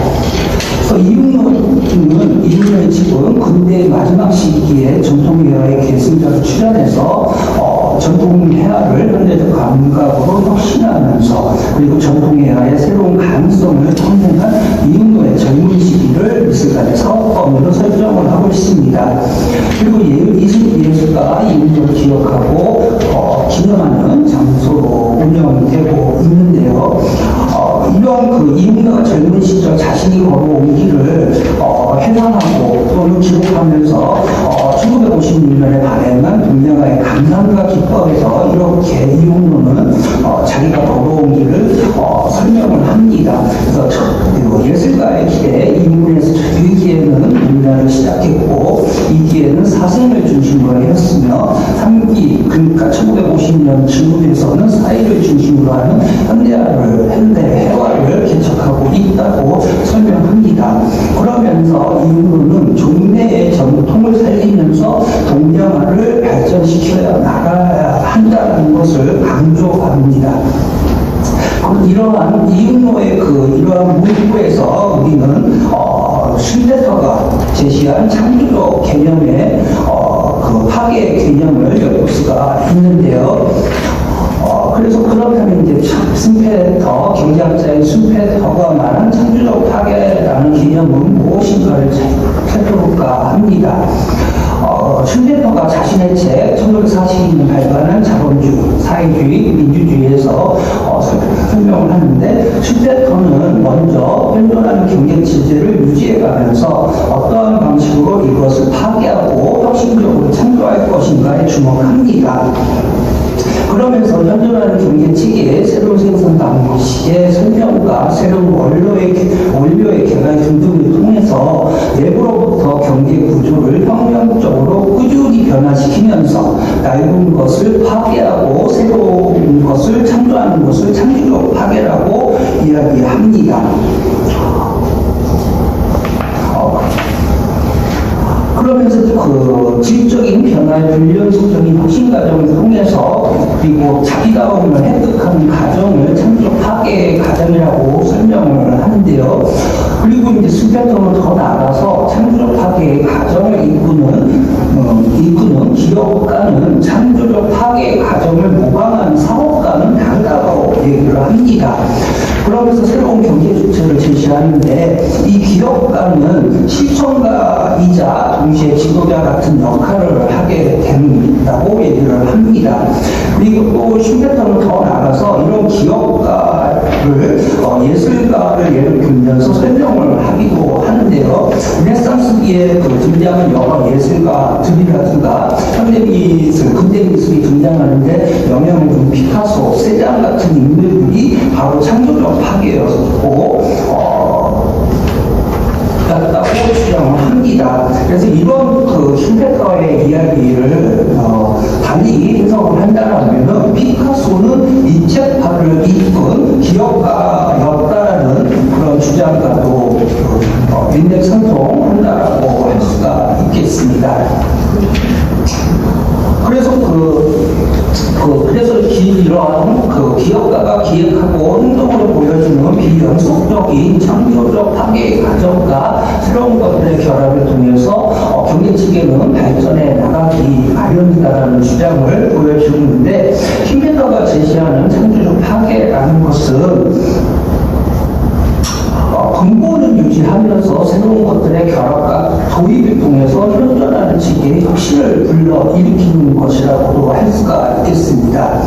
그래서 이윤로의 집은 근대의 마지막 시기에 전통회화의 계승자로 출연해서 전통회화를 현대적 감각으로 혁신하면서 그리고 전통회화의 새로운 가능성을 탄생한 이윤로의 젊은 시기를 미술관의 사업범위로 설정을 하고 있습니다. 그리고 예술가 이윤로를 기억하고 기념하는 장소로 운영되고 있는데요. 이런 이윤로가 젊은 시절 자신이 걸어온 길을 회상하고 또는 기록하면서 1956년에 발행한 동명화의 감상과 기법에서 이렇게 이윤로는 자기가 걸어온 길을 설명을 합니다. 그래서 예술가의 길에 이윤로에서 이 기에는 문화를 시작했고 이 기에는 사생을 중심으로 했으며 3기 그러니까 1950년 중국에서는 사회를 중심으로 하는 현대회화를 개척하고 있다고 설명합니다. 그러면서 이윤로는 종래의 전통을 살리면서 동명화를 발전시켜 나가야 한다는 것을 강조합니다. 이러한 이윤로의 이러한 문구에서 우리는 신대서가 제시한 창조적 개념의 그 파괴 개념을 엿볼 수가 있는데요. 그래서 그렇다면 이제 숨패터, 경제학자인 숨패터가 말한 창조적 파괴라는 개념은 무엇인가를 살펴볼까 합니다. 슐레터가 자신의 책 1942년 발간한 자본주의, 사회주의, 민주주의에서 설명을 하는데 슐레터는 먼저 현존하는 경제 체제를 유지해가면서 어떠한 방식으로 이것을 파괴하고 혁신적으로 창조할 것인가에 주목합니다. 그러면서 현존하는 경제 체계의 새로운 생산 방식의 설명과 새로운 원료의 개발 등등을 통해서 내부로부터 경제 구조를 혁명적으로 꾸준히 변화시키면서 낡은 것을 파괴하고 새로운 것을 창조하는 것을 창조적 파괴라고 이야기합니다. 그러면서 그 질적인 변화의 불연속적인 혁신 과정을 통해서 그리고 자기다움을 획득하는 과정을 창조적 파괴의 과정이라고 설명을 하는데요. 그리고 이제 스페터는 더 나아가서 창조적 파괴의 과정을 이끄는 기업가는 창조적 파괴의 과정을 모방하는 사업가는 다르다고 얘기를 합니다. 그러면서 새로운 경제 주체를 제시하는데 이 기업가는 실천가이자 동시에 지도자 같은 역할을 하게 된다고 얘기를 합니다. 그리고 또 슈페터는 더 나아가서 이런 기업가를 예술가를 예를 들면서 설명을 하기도 하는데요. 르네상스기에 등장한 여러 예술가들이라든가 현대미술, 근대미술이 등장하는데 영향을 준 피카소, 세잔 같은 인물들이 바로 창조적 파괴였고 같다고 주장을 합니다. 그래서 이번 슈페터의 이야기를 달리 해석을 한다면 피카소는 입체파를 이끈 기업가였다라는 그런 주장과도 일맥상통한다라고 할 수가 있겠습니다. 그래서 이러한 기업가가 기획하고 행동으로 보여주는 비연속적인 창조적 파괴의 과정과 새로운 것들의 결합을 통해서 경제 체계는 발전해 나가기 마련이다라는 주장을 보여주는데 슈페터가 제시하는 창조적 파괴라는 것은 근본을 유지하면서 새로운 것들의 결합과 도입을 통해서 현존하는 체계의 혁신을 불러일으키는 것이라고도 할 수가 있겠습니다.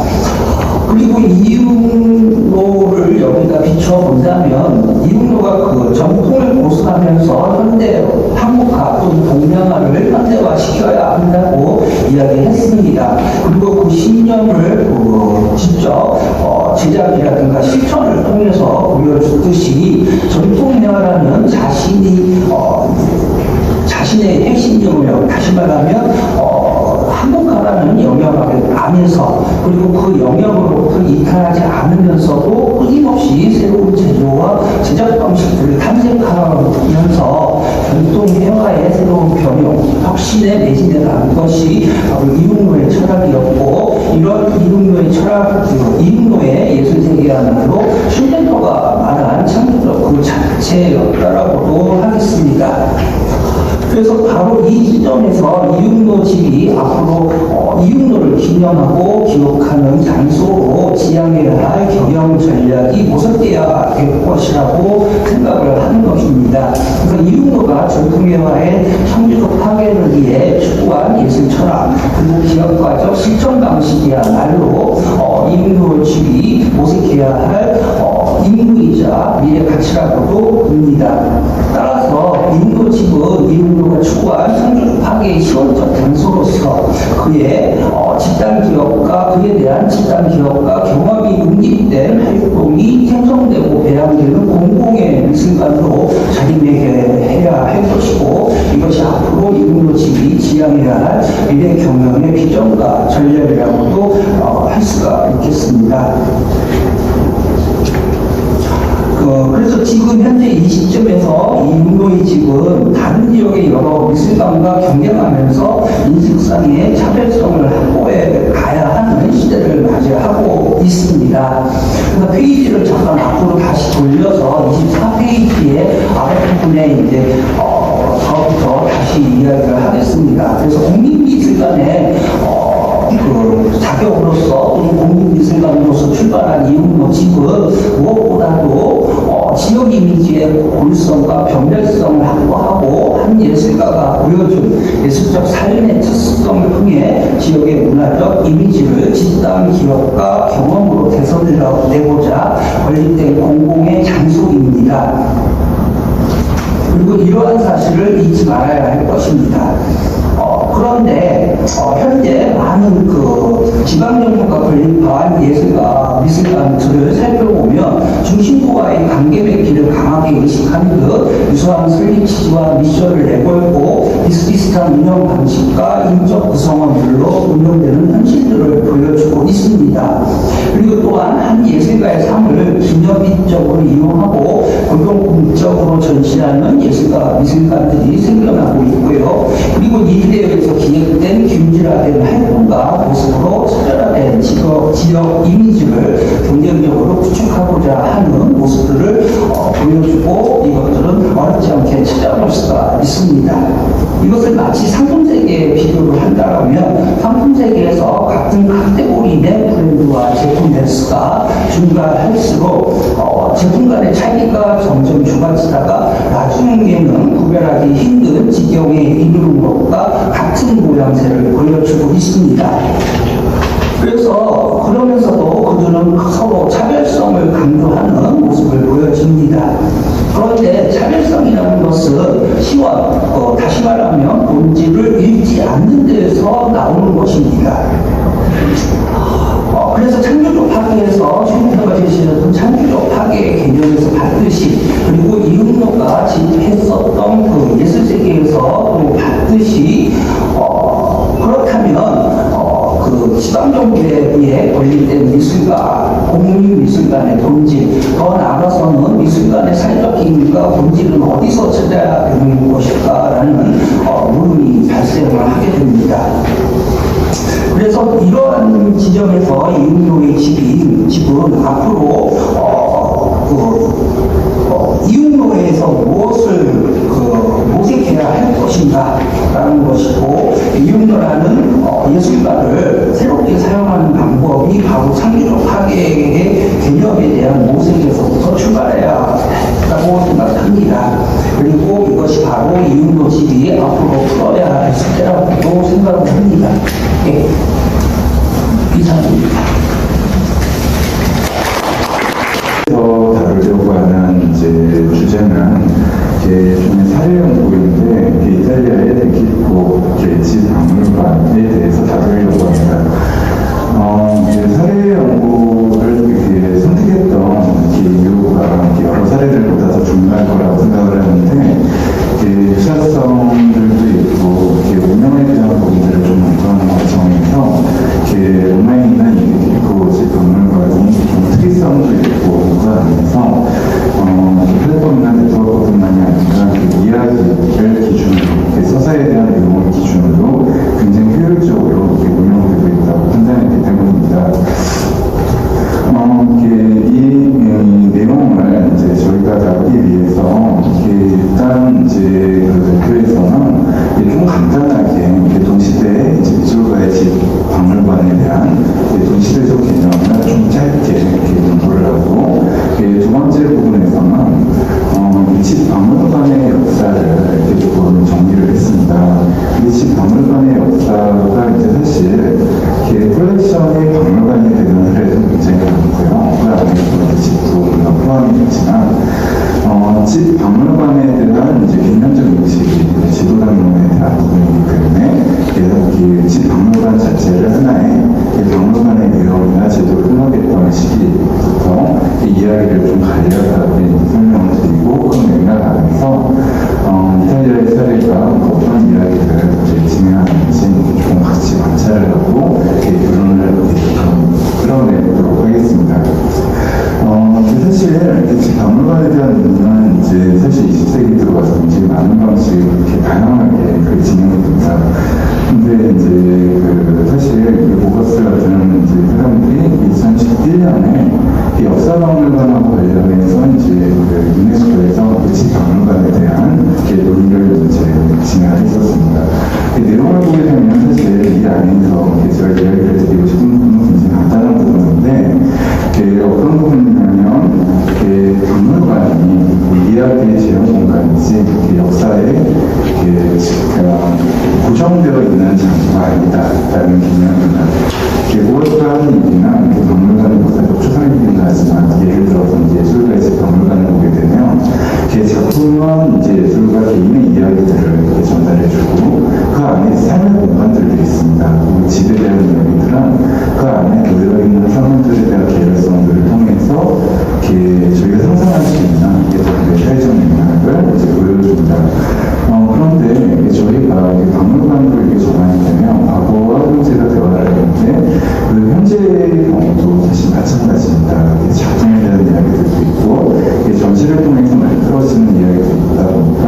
그리고 이윤로를 여기다 비춰본다면 이윤로가 전통을 고수하면서 현대 한국화 또는 동양화를 현대화시켜야 한다고 이야기했습니다. 그리고 그 신념을 직접 제작이라든가 실천을 통해서 보여주듯이 전통회화라는 자신의 핵심적으로 다시 말하면 한국화라는 영역 안에서 그리고 그 영역으로부터 이탈하지 않으면서도 끊임없이 새로운 제조와 제작 방식들을 탐색하면서 전통 회화의 새로운 변형, 혁신에 매진해가는 것이 바로 이윤로의 철학이었고 이런 이윤로의 철학, 이윤로의 예술세계야말로 슐레터가 말한 창조적 그 자체였다라고도 하겠습니다. 그래서 바로 이 시점에서 이윤로 집이 앞으로 이윤로를 기념하고 기억하는 장소로 지향해야 할 경영 전략이 모색돼야 될 것이라고 생각을 하는 것입니다. 그래서 이윤로가 전통회화의 창조적 파괴를 위해 추구한 예술 철학 그리고 기업가적 실천 방식이야말로 이윤로 집이 모색해야 할 임무이자 미래 가치라고도 봅니다. 따라서 이윤로 집은 이윤로가 추구한 창조적 파괴의 시원적 장소로서 그의 그에 대한 집단 기업과 경험이 융립된 활동이 생성되고 배양되는 공공의 미술관으로 자리매김해야 할 것이고 이것이 앞으로 이윤로 집이 지향해야 할 미래 경영의 비전과 전략이라고도 할 수가 있겠습니다. 그래서 지금 현재 이 시점에서 이윤로의 집은 다른 지역의 여러 미술관과 경쟁하면서 인식상의 차별성을 확보해 가야 하는 시대를 맞이하고 있습니다. 그래서 페이지를 잠깐 앞으로 다시 돌려서 24페이지의 아랫부분에 이제 저부터 다시 다시 이야기를 하겠습니다. 그래서 국민미술관의 그 자격으로서 또는 국민미술관으로서 출발한 이윤모 집은 무엇보다도 지역 이미지의 고유성과 변별성을 확보하고 한 예술가가 보여준 예술적 삶의 특수성을 통해 지역의 문화적 이미지를 집단 기억과 경험으로 개선해내고자 건립된 공공의 장소입니다. 그리고 이러한 사실을 잊지 말아야 할 것입니다. 그런데 현재 많은 그 지방정부가 건립한 예술가, 미술관들을 살펴보면 중심부와의 관계 맺기를 강하게 의식하는 듯 유사한 설립 취지와 미션을 내걸고 비슷비슷한 운영 방식과 인적 구성원들로 운영되는 현실들을 보여주고 있습니다. 그리고 또한 한 예술가의 삶을 기념비적으로 이용하고 공동적으로 전시하는 예술가, 미술관들이 생겨나고 있고요. 그리고 이들에 의해서 기획된 균질화된 활동과 모습으로 차별화된 지역 이미지를 경쟁적으로 구축하고자 하는 모습들을 보여주고 이것들은 어렵지 않게 찾아볼 수가 있습니다. 이것을 마치 상품세계에 비교를 한다면 상품세계에서 같은 카테고리 내 브랜드와 제품 횟수가 증가할수록 제품 간의 차이가 점점 좁아지다가 나중에는 구별하기 힘든 지경에 이르는 것과 같은 모양새를 보여주고 있습니다. 그래서 그러면서도 그들은 서로 차별성을 강조하는 모습을 보여줍니다. 그런데 차별성이라는 것은 시원, 다시 말하면 본질을 잃지 않는 데에서 나오는 것입니다. 그래서 창조적 파괴에서 최근에가 제시했던 창조적 파괴의 개념에서 봤듯이 그리고 이윤모가 지입했었던 그 예술세계에서 또 봤듯이 그렇다면 그 지방정부에 의해 건립된 미술가, 공유미술관의 본질, 더 나아가서는 미술관의 사회적 기능과 본질은 어디서 찾아야 되는 것일까라는 물음이 발생을 하게 됩니다. 그래서 이러한 지점에서 이윤모의 집은 앞으로 이윤모에서 무엇을 모색해야 할 것인가라는 것이고 이윤모라는 예술가를 새롭게 사용하는 방법이 바로 창조적 파괴의 개념에 대한 모색에서부터 출발해야 한다고 생각합니다. 그리고 이것이 바로 이윤모 집이 앞으로 풀어야 할 숙제라고 생각을 합니다. 예. 이상입니다. 더 다루려고 하는 이제 주제는 일종의 사회 연구인데 이탈리아의 데키포 지박물관에 대해서 다루려고 합니다. 사회 연구를 선택했던 이유가 여러 사례들보다 더 중요할 거라고 생각을 하는데 유사성들도 있고 운영에 대한 부분들을 좀 연구하는 과정에서 온라인이나 데키포 지박물관이 좀 특이성도 있고 연구하면서 플랫폼이나 네트워크뿐만이 아니라 이야기를 기준으로 서사에 대한 내용을 기준으로 굉장히 효율적으로 운영되고 있다고 판단했기 때문입니다. 이 내용을 이제 저희가 다루기 위해서 일단 이제 그 대표에서는 좀 간단하게 동시대 이제 미술가의 집 박물관에 대한 동시대적 개념을 좀 짧게 공부를 하고 두 번째 부분에서는 이 집 박물관의 역사를 이렇게 조금 정리를 했습니다. 이 집 박물관의 역사가 이제 사실 컬렉션이 박물관이 되는 사례도 굉장히 많고요. 그 안에 집도 물론 포함이 되지만 집 박물관에 대한 이제 개념적 인식이 지도단론에 대한 부분이기 때문에 그래서 집 박물관 자체를 하나의 박물관의 내용이나 제도를 흘러겠던 시기부터 이 이야기를 좀 관리하다 소소한 이제 예술가 개인의 이야기들을 이렇게 전달해주고 그 안에 삶의 공간들도 있습니다. 그리고 집에 대한 이야기들은 그 안에 놓여있는 상황들에 대한 개별성들을 통해서 이렇게 저희가 상상할 수 있는 이게 사회적 맥락을 이제 보여줍니다. 그런데 저희가 박물관으로 이렇게 전환이 되면 과거와 현재가 대화를 하는데 그 현재의 경우도 사실 마찬가지입니다. 작품에 대한 이야기들도 있고 전시를 통해서 만들어지는 이야기들이 있다 보니까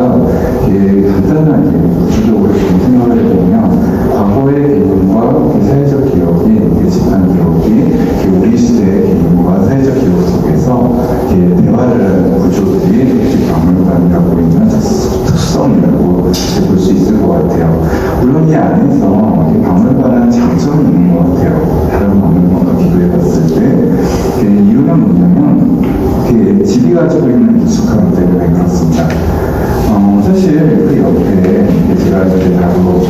간단하게 구조적으로 생각을 해보면 과거의 개인과 사회적 기억이 집단 기억이 우리 시대의 개인과 사회적 기억 속에서 대화를 하는 구조들이 박물관이라고 있는 특성이라고 볼 수 있을 것 같아요. 물론 이 안에서 박물관은 장점이 있는 것 같아요. 다른 박물관과 비교해봤을 때 이유는 뭐냐면 집이 가지고 있는 익숙함 때문에 그렇습니다. 사실 그 옆에 제가 이제 바로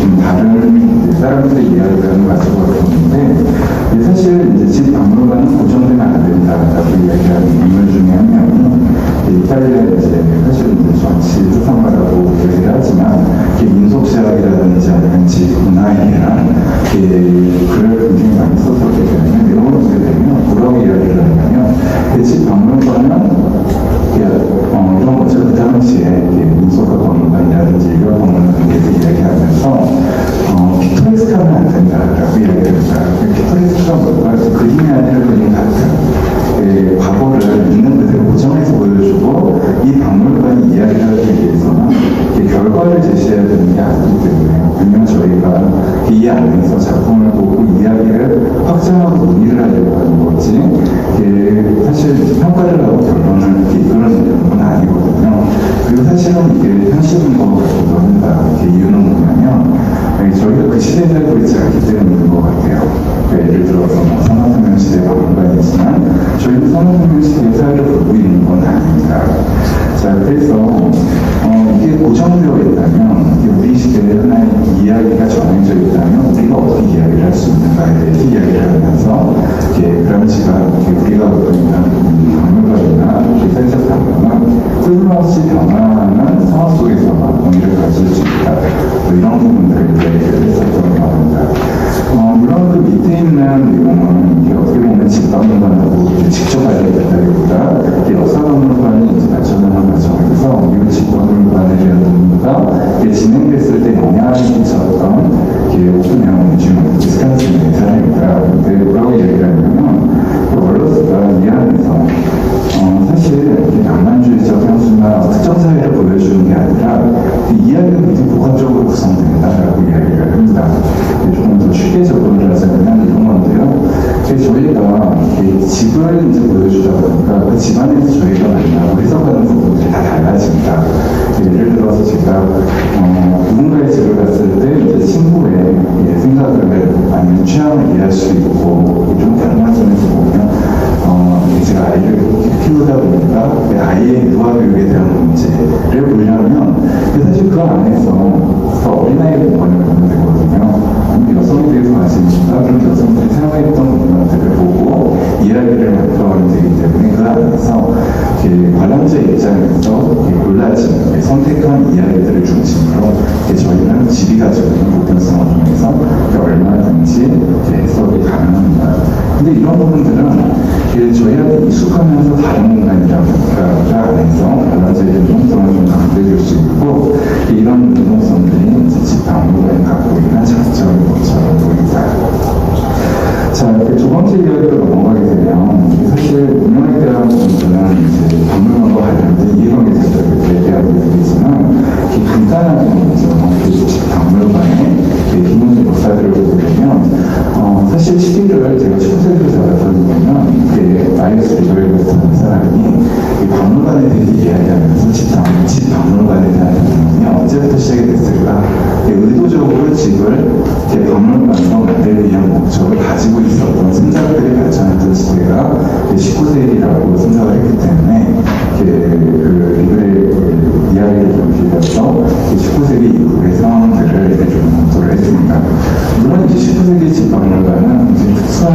좀 다른 사람들의 이야기를 가지고 왔었는데 사실 이제 집 박물관은 고정되면 안 된다라고 이야기하는 인물 중에 한 명이 이탈리아에 이제 사실 이제 정치 수상가라고 얘기를 하지만 민속시학이라든지 아니면 집 문화인이랑 글을 굉장히 많이 썼었기 때문에 내용을 보게 되면 뭐라고 이야기를 하냐면 집 박물관은 이런 것을 그 당시에 민속학 박물관이라든지 일반 박물관에서 이야기하면서 피토레스크하면 안 된다라고 이야기합니다. 피토레스크가 뭘까? 그림이 아니라 그림 같은 과거를 있는 그대로 고정해서 보여주고 이 박물관이 이야기를 하기 위해서는 결과를 제시해야 되는 게 아니기 때문에 분명 저희가 이 안에서 작품을 보고 이야기를 확장하고 논의를 하려고 하는 거지 사실 평가를 하고 결론을 이끌어내는 건 아니거든요. 그리고 사실은 이게 현실인 것 같기도 합니다. 이유는 뭐냐면 저희가 그 시대에 살고 있지 않기 때문인 것 같아요. 예를 들어서 산업혁명 시대 박물관이지만 저희도 산업혁명 시대의 사회를 보고 있는 건 아닙니다. 자, 그래서 이게 고정되어 있다면 우리 시대의 하나의 이야기가 정해져 있다면 우리가 어떻게 이야기를 할 수 있는가에 대해서 이야기를 하면서 그람시가 우리가 어떤 박물관이나 사회적 단계나 쓸모없이 변화하는 상황 속에서만 의미를 가질 수 있다. 이런 부분들을 이야기를 했었던 것 같습니다. 물론 그 밑에 있는 내용은 어떻게 보면 집박물관하고 직접 관련됐다기보다 역사박물관이 이제 발전하는 과정에서 이 집박물관에 대한 논의가 진행됐을 때 영향을 미쳤던 오픈형 중 디스칸스의 사례입니다. 근데 뭐라고 얘기를 하냐면 월러스가 이 안에서 사실 낭만주의적 향수나 특정 사회를 보여주는 게 아니라 이야기가 굉장히 복합적으로 구성된다라고 이야기를 합니다. 조금 더 쉽게 접근을 하자면 이런 건데요. 저희가 집을 이제 보여주다 보니까 그 집안에서 저희가 만나고 해석하는 부분들이 다 달라집니다. 예를 들어서 제가 누군가의 집을 갔을 때 이제 친구의 생각을 아니면 취향을 이해할 수 있고 좀 다른 관점에서 보면 제가 아이를 키우다 보니까 아이의 유아교육에 대한 문제를 보려면 사실 그 안에서 어린아이 공간을 보면 되거든요. 여성에 대해서 관심이 있다. 그런 여성들이 생활했던 공간들을 보고 이야기를 만들어가면 되기 때문에 그 안에서 관람자의 입장에서 골라진 선택한 이야기들을 중심으로 저희는 집이 가지고 있는 보편성을 통해서 얼마든지 해석이 가능합니다. 근데 이런 부분들은 저희한테 익숙하면서 다른 공간이다 보니까 그 안에서 관람자의 유동성을 좀 강조해줄 수 있고 이런 유동성들이 집 박물관이 갖고 있는 장점인 것처럼 보입니다. 자, 두 번째 이야기로 넘어가게 되면 사실 운영에 대한 부분들은 이제 박물관과 관련된 이해관계 제도에 대한 얘기지만 간단하게 먼저 집 박물관의 기본적 역사들을 보게 되면 사실 시기를 제가 19세기로 잡았던 거면 마이어스 리버레이스라는 사람이 박물관에 대해서 이야기하면서 집 박물관에 대한 부분이 언제부터 시작이 됐을까? 의도적으로 집을 박물관으로 만들기 위한 목적을 가지고 있었던 생각들이 발전했던 시대가 19세기라고 생각을 했기 때문에 그 이야기를 좀 빌려서 19세기 이후의 상황들을 좀 검토를 했습니다. 물론 19세기 집박물관은 특수한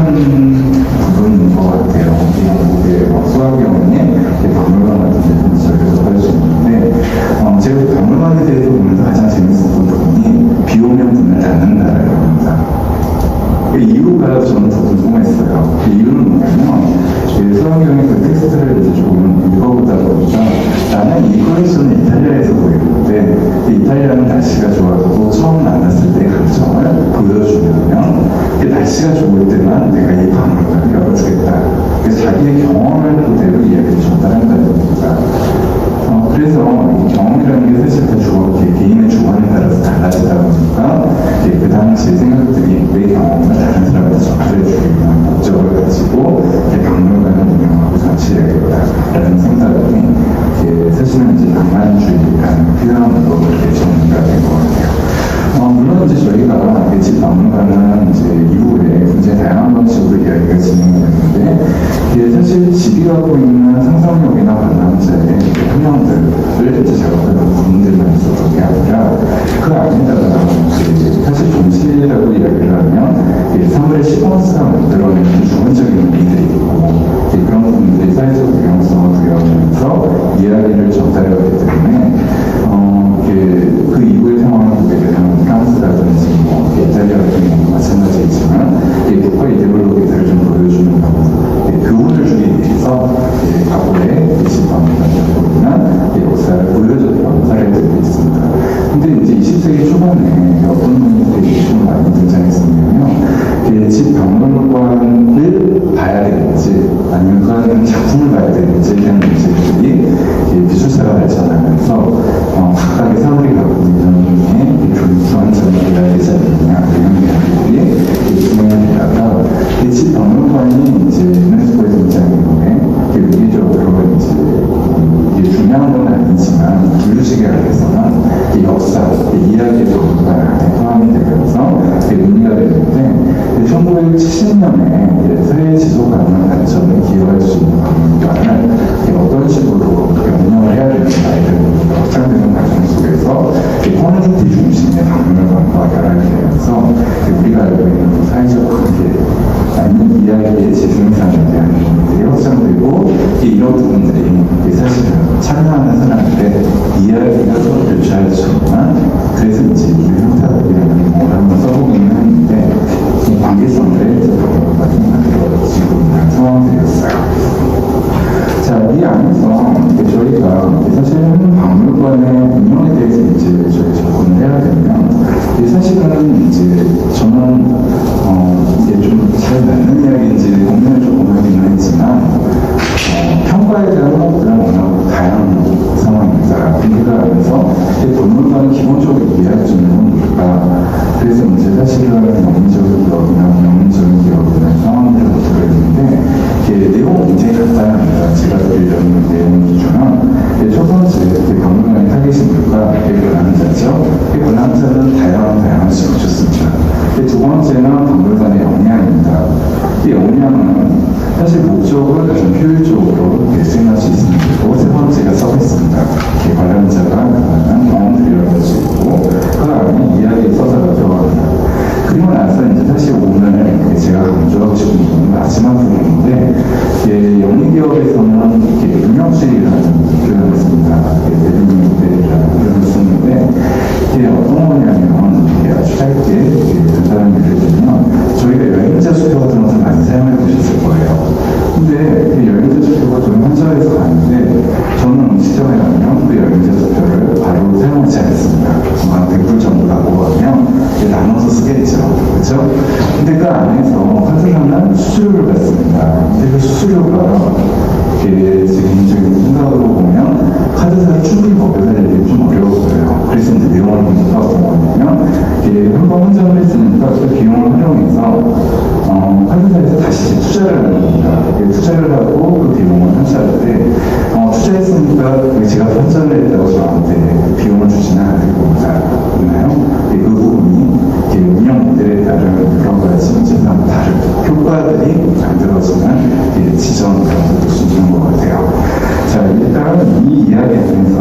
부분인 것 같아요. 영국의 수학경에 박물관 같은 데서 저희가 접할 수 있는데 방향이라는 게 사실 다 개인의 주관에 따라서 달라지다 보니까 그 당시의 생각들이 내 경험과 다른 사람한테 전달해주기 위한 목적을 가지고 박물관을 운영하고 전시해야겠다라는 생각이 사실은 이제 낭만주의라는 표현으로 이렇게 정리가 된 것 같아요. 물론 이제 저희가 집 박물관은 이제 이후에 굉장히 다양한 방식으로 이야기가 진행됐는데, 이게 사실 집이 갖고 있는 상상력이나 관람자의 형형들을 이제 작업하는 부분들만 있었던 게 아니라, 그 안에다가 사실 동시라고 이야기를 하면 사물의 시퀀스가 만들어내는 주관적인 의미들이 있고, 그런 부분들이 사회적 유용성을 부여하면서 이야기를 전달하기 때문에 그 이후의 상황을 보게 되면 프랑스라든지 이탈리아 같은 경우도 마찬가지이지만 국가 이데올로기들을 좀 보여주는 교훈을 주기 위해서 과거에 집방문이나 역사를 보여줬던 사례들이 있습니다. 근데 이제 20세기 초반에 어떤 분들이 좀 많이 등장했었냐면 집 박물관을 봐야 되는지 아니면 그 안에 작품을 봐야 되는지에 대한 문제들이 기술사가 발전하면서 각각의 사물이 갖고 있는 교육성한 점을 해야 되지 않느냐 이런 이야기들이 진행되다가 집 박물관이 이제 유네스코에 등장한 후에 위기적으로 이제 중요한 건 아니지만 분류식에 안에서는 역사, 이야기의 박물관 안에 포함이 되면서 논의가 되는데 1970년에 사회 지속 가능한 발전에 기여할 수 있는 박물관을 어떤 식으로 운영을 해야 되는가에 대한 확장되는 과정 속에서 커뮤니티 중심의 박물관과 결합이 되면서 우리가 알고 있는 사회적 관계 아니면 이야기의 재생산에 대한 부분들이 확장되고 이런 부분들이 사실은 참여하는 사람들의 이야기가 서로 교차할 수 있는 그래서 이제 유형타입이라는 걸 한번 써보기는 했는데 관계성들의 박물관이 만들어지고 있는 상황들이었어요. 자, 이 안에서 저희가 사실 박물관의 운영에 대해서 이제 접근을 해야 되면 사실은 이제 저는 이게 좀 잘 맞는 이야기인지 고민을 조금 하기는 했지만 평가에 대한 것들은 워낙 다양한 상황입니다. 그 안에서 박물관은 기본적으로 이해할 수 있는 뭘까? 그래서 이제 사실은 영리적인 기업이나 영리적인 기업이나 상황들을 들어있는데 내용 굉장히 간단합니다. 제가 드리려는 내용 기준은 첫 번째 박물관에 타겟인 물가 관람자죠. 관람자는 다양한 식으로 좋습니다. 두 번째는 박물관의 역량입니다. 이 역량은 사실 목적을 좀 효율적으로 발생할 수 있습니다. 세 번째가 서비스입니다. 관람자가 그만한 경험들을 얻을 수 있고 그 안에 이야기 서사가 들어갑니다. 그리고 나서 이제 사실 오늘 제가 강조하고 싶은 부분은 마지막 부분인데 영리기업에서는 이렇게 운영수익이라는 표현을 씁니다. 대리님 모델이라는 표현을 쓰는데 이게 어떤 거냐면 아주 짧게 간단한 예를 들면 저희가 여행자 수표 같은 것을 많이 사용해 보셨을 거예요. 근데 여행자 수표가 저희 현장에서 가는데 저는 음식점에 가면 그 여행자 수표를 바로 사용하지 않습니다. 한 100불 정도 가고 가면 나눠서 쓰겠죠. 그렇죠? 근데 그 안에서 카드사는 수수료를 받습니다. 근데 그 수수료가 개인적인 생각으로 보면 카드사를 충분히 법에서 좀 어려워 보여요. 그래서 이제 내용을 보니까 뭐냐면 한번 환전을 했으니까 그 비용을 활용해서 카드사에서 다시 투자를 하는 겁니다. 투자를 하고 그 비용을 환산할 때 투자했으니까 제가 환전을 했다고 저한테 비용을 주지는 않을 겁니다. 있나요? 그 부분이 운영 모델에 따른 여러 가지 진짜상 다른 효과들이 만들어지는 지점을 볼 수 있는 것 같아요. 자, 일단 이 이야기 안에서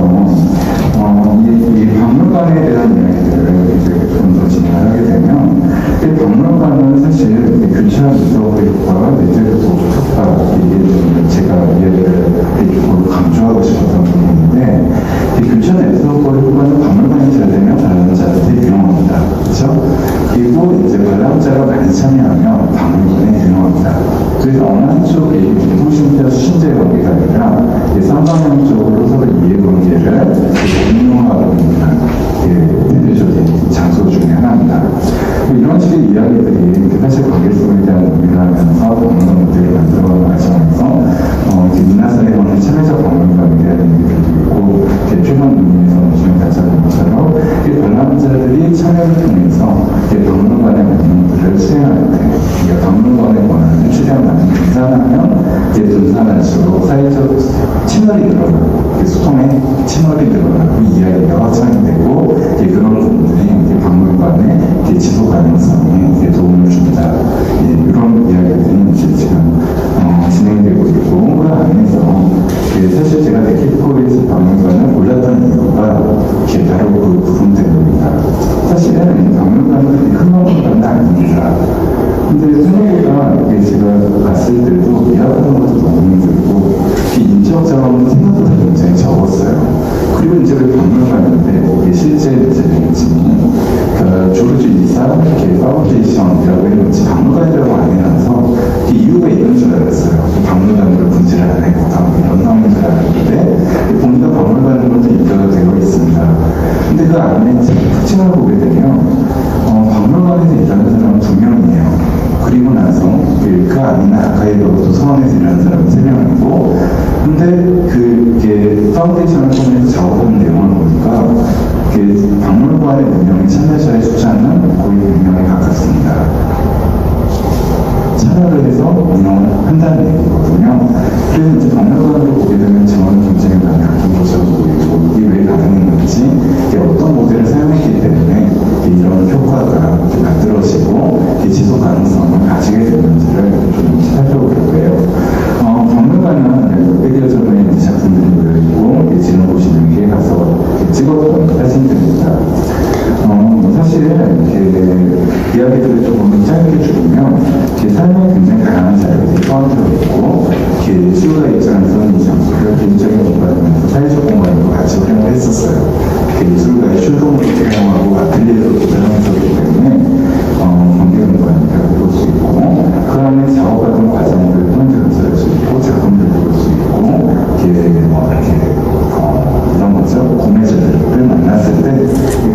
이 박물관에 대한 이야기들을 이제 좀 더 진행하게 되면 이 박물관은 사실 교차 미적의 효과가 내재적 효과 이게 제가 이야기를 조금 강조하고 싶었던 부분인데 교차 내적 효과는 박물관이 잘 되면 관람자한테 유용합니다. 그렇죠? 그리고 이제 관람자가 많이 참여하면 박물관에 유용합니다. 그래서 어느 한쪽이 공통심자 수신제 관계가 아니라 쌍방향적으로 서로 이해관계를 운용하고 있는 대표적인 장소 중에 하나입니다. 이런 식의 이야기들이 사실 관계성에 대한 의미나 파운데이션이라고 했는지 박물관이라고 안 해놔서 이유가 있는 줄 알았어요. 박물관으로 분지를 안 했다 이런 상황인 줄 알았는데 보니까 박물관으로 입혀가 되어 있습니다. 근데 그 안에 특징을 보게 되면 박물관에서 일하는 사람은 2명이에요. 그리고 나서 그 안에 아카이브로 서원에서 일하는 사람은 3명이고, 근데 그게 파운데이션을 통해서 작업하는 내용을 보니까 그 박물관의 운영에 참여자의 숫자는 거의 100명에 가깝습니다. 참여를 해서 운영을 한다는 얘기거든요. 그래서 이제 박물관으로 보게 되면 정원 경쟁이 가능한 것으로 보이고, 이게 왜 가능했는지, 이게 어떤 모델을 사용했기 때문에 이런 효과가 만들어지고 지속 가능성을 가지게 되는지를 좀 살펴볼 거예요. 박물관은 600여 점의 작품들이 모여있고, 지금 보시면 이렇게 가서 찍었던 사진들입니다. 사실 이렇게 이야기들을 조금 짧게 줄이면 삶에 굉장히 다양한 자료들이 포함되어 있고, 예술가 입장에서는 이 장소를 개인적인 공간이면서 사회적 공간으로 같이 활용을 했었어요. 예술가의 출동으로 사용하고 아틀리에로 사용했었기 때문에 관계 공간이라고 볼 수 있고, 그 안에 작업하던 과정들을 통해서 수 있고, 작품들을 볼 수 있고, 이런 거죠. 구매자들을 만났을 때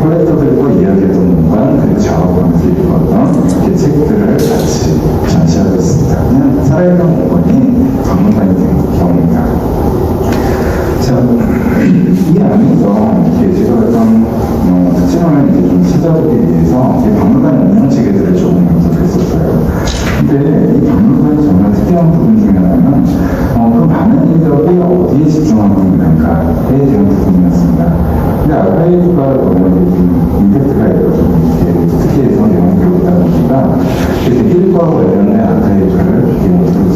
컬렉터들과 이야기했던 공간, 그리고 작업하면서 읽었던 책들을 같이 전시하고 있습니다. 그냥 살아있는 공간이 박물관이 된 경우입니다. 자, 이 안에서 제가 어떤 특징을 이제 좀 찾아보기 위해서 박물관 운영 체계들을 조금 분석했었어요. 근데 이 박물관이 정말 특이한 부분 중에 하나는 그 많은 인력이 어디에 집중하고 있는가에 대한 부분이었습니다. 근데 아카이브가 너무 임팩트가 있고 좀 특이해서 내용이 있다 보니까 데킬과 관련된 아카이브를 어떻게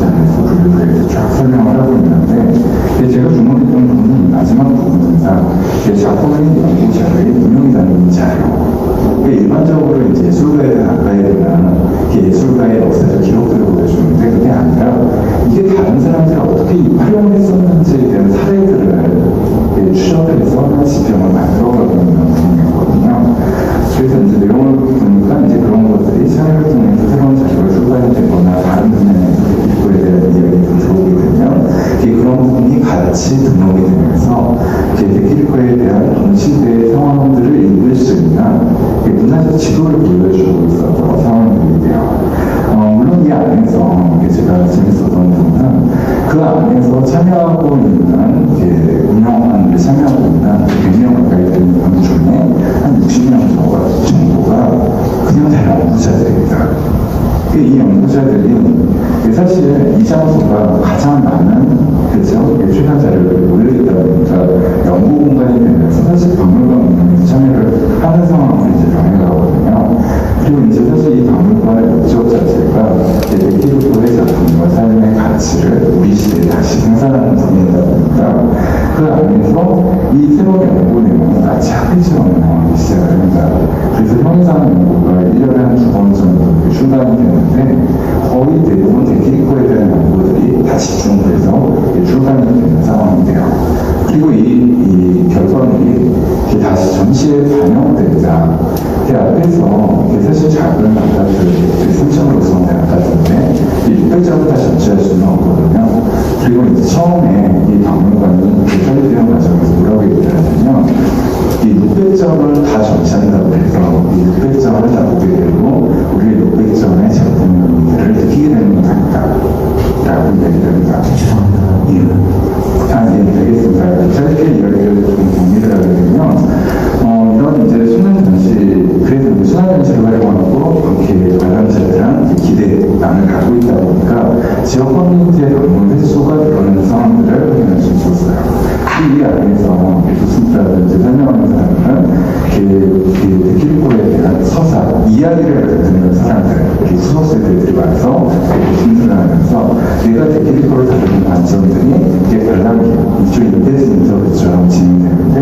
안에서 분류해서 쫙 설명을 하고 있는데, 제가 주목했던 부분은 마지막 부분입니다. 작품의 연구 자료의 운용이라는 자료. 일반적으로 이제 예술가에 대한 아카이브나 예술가의 역사적 기록들을 보여주는데, 그게 아니라 이게 다른 사람들이 어떻게 활용을 했었는지에 대한 사례들을 추적해서 지평을 만들어가고 있는 부분이거든요. 그래서 이제 내용을 보니까 이제 그런 것들이 사회를 통해서 새로운 자료가 출간이 되거나 다른 분야에서 기록에 대한 이야기가 들어오게 되면 그런 부분이 같이 등록이 되면서 데킬코에 대한 동시대의 상황들을 읽을 수 있는 문화적 지도를 보여주고 있었던 상황들이에요. 물론 이 안에서 제가 재밌었던 부분은 그 안에서 참여하고 있는 운영하는 데 참여하고 있는 100명 가까이 되는 분 중에 한 60명 정도가 그냥 다 연구자들입니다. 이 연구자들이 사실 이 장소가 가장 많은 출간 자료들이 몰려있다 보니까 연구 공간이 되면서 사실 박물관 운영에 참여를 하는 상황으로 이제 변해가거든요. 그리고 이제 사실 이 박물관의 목적 자체가 데킬코의 작품과 삶의 가치를 우리 시대에 다시 생산하는 분야이다 보니까 그 안에서 이 새로운 연구 내용을 같이 합의처럼 나오기 시작을 합니다. 그래서 형이상 연구가 1년에 한 2번 정도 출간이 되는데, 거의 대부분 데킬코에 대한 연구들이 다 집중돼서 출간이 되는 상황이 돼요. 그리고 이 결과물이 다시 전시에 반영되자 앞에서 사실 작은 아파트 3층으로 선 아파트인데 600점을 다 전시할 수는 없거든요. 그리고 이제 처음에 이 박물관이 설립되는 과정에서 뭐라고 얘기를 하냐면, 이 600점을 다 전시한다고 해서 이 600점을 다 보게 되고 우리 600점의 작품들을 느끼게 되는 건 아니다 라고 얘기를 합니다. 죄송합니다. 예, 되겠습니다. 짧게 이야기를 좀 정리를 하게 되면, 이런 이제 수능 전시, 그래도 수능 전시를 활용하고 이렇게 관람자들이랑 기대감을 갖고 있다 보니까 지역 커뮤니티의 방문 횟수가 늘어나는 상황들을 확인할 수 있었어요. 이 안에서 교수님들한테 설명하는 사람은 데킬코에 대한 서사, 이야기를 듣는 사람들, 후속 세대들이 와서 진술을 하면서 내가 데킬코를 다루는 관점들이 관람기, 이쪽 인테리어 인터뷰처럼 진행되는데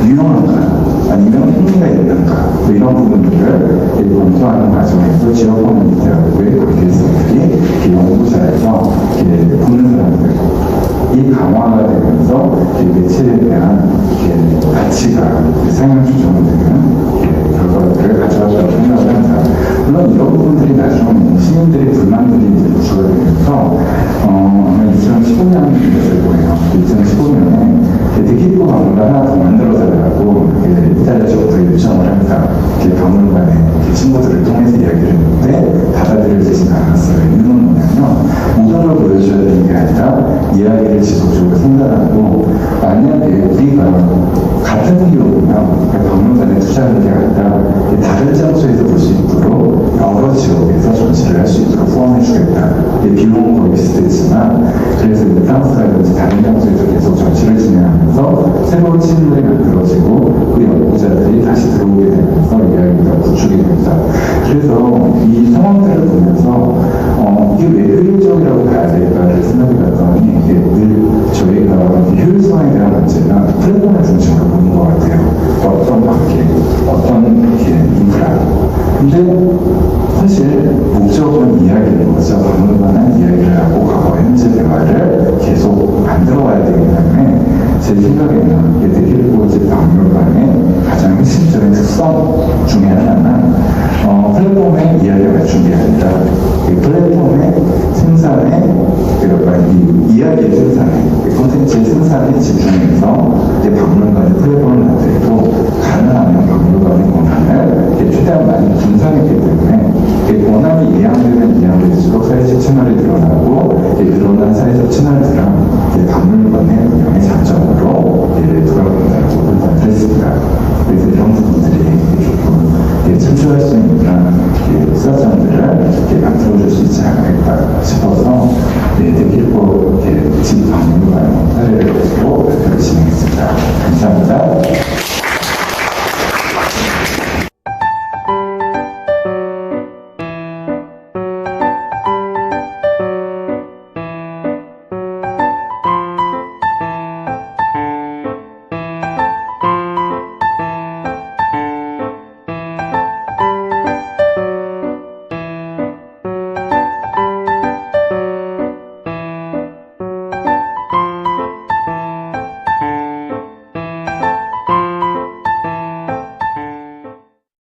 유용한가? 아니면 흥미가 있는가? 이런 부분들을 검토하는 과정에서 지역 커뮤니티하고의 관계성들이 연구자에서 보는 사람들, 이 강화가 되면서 매체에 대한 가치가 상향 조정되는 결과들을 가져왔다고 생각을 합니다. 물론 이런 방송에서 이야기를 했는데 받아들여지진 않았어요. 이유는 뭐냐면 우선을 보여줘야 되는 게 아니라 이야기를 지속적으로 생각하고 만약에 우리가 같은 기업이면 박물관에 투자하는 게 아니라 다른 장소에서 볼 수 있도록 여러 지역에서 전시를 할 수 있도록 포함해 주겠다. 비용은 거의 비슷했지만 그래서 프랑스라든지 다른 장소에서 계속 전시를 진행하면서 새로운 친구들이 만들어지고 그 연구자들이 다시 들어오게 되면서 이야기가 구축이 된다. 그래서 이 상황들을 보면서 이게 왜 효율적이라고 봐야 될까를 생각해봤더니 이게 늘 저희가 효율성에 대한 문제가 플랫폼의 중심으로 보는 것 같아요. 어떤 관계, 어떤 인프라. 근데 사실 목적은 이야기인 거죠. 박물관은 이야기를 하고 과거 현재 대화를 계속 만들어가야 되기 때문에 제 생각에는 데킬포즈 박물관의 가장 핵심적인 특성 중에 하나는 플랫폼의 이야기를 맞춘 게 아니라 이 플랫폼의 생산에 그러니까 이 이야기의 생산에 콘텐츠의 생산에 집중해서 박물관의 플랫폼을 만들고 가능하면 박물관의 권한을 최대한 많이 분산했기 때문에 권한이 이양될수록 사회적 채널이 늘어나고 늘어난 사회적 채널들은 박물관의 운영의 장점으로 돌아간다고 판단을 했습니다. 그래서 이런 부분들이 조금 참조할 수 있는 그런 수사점들을 만들어줄 수 있지 않을까 싶어서 데킬포 집 박물관 사례를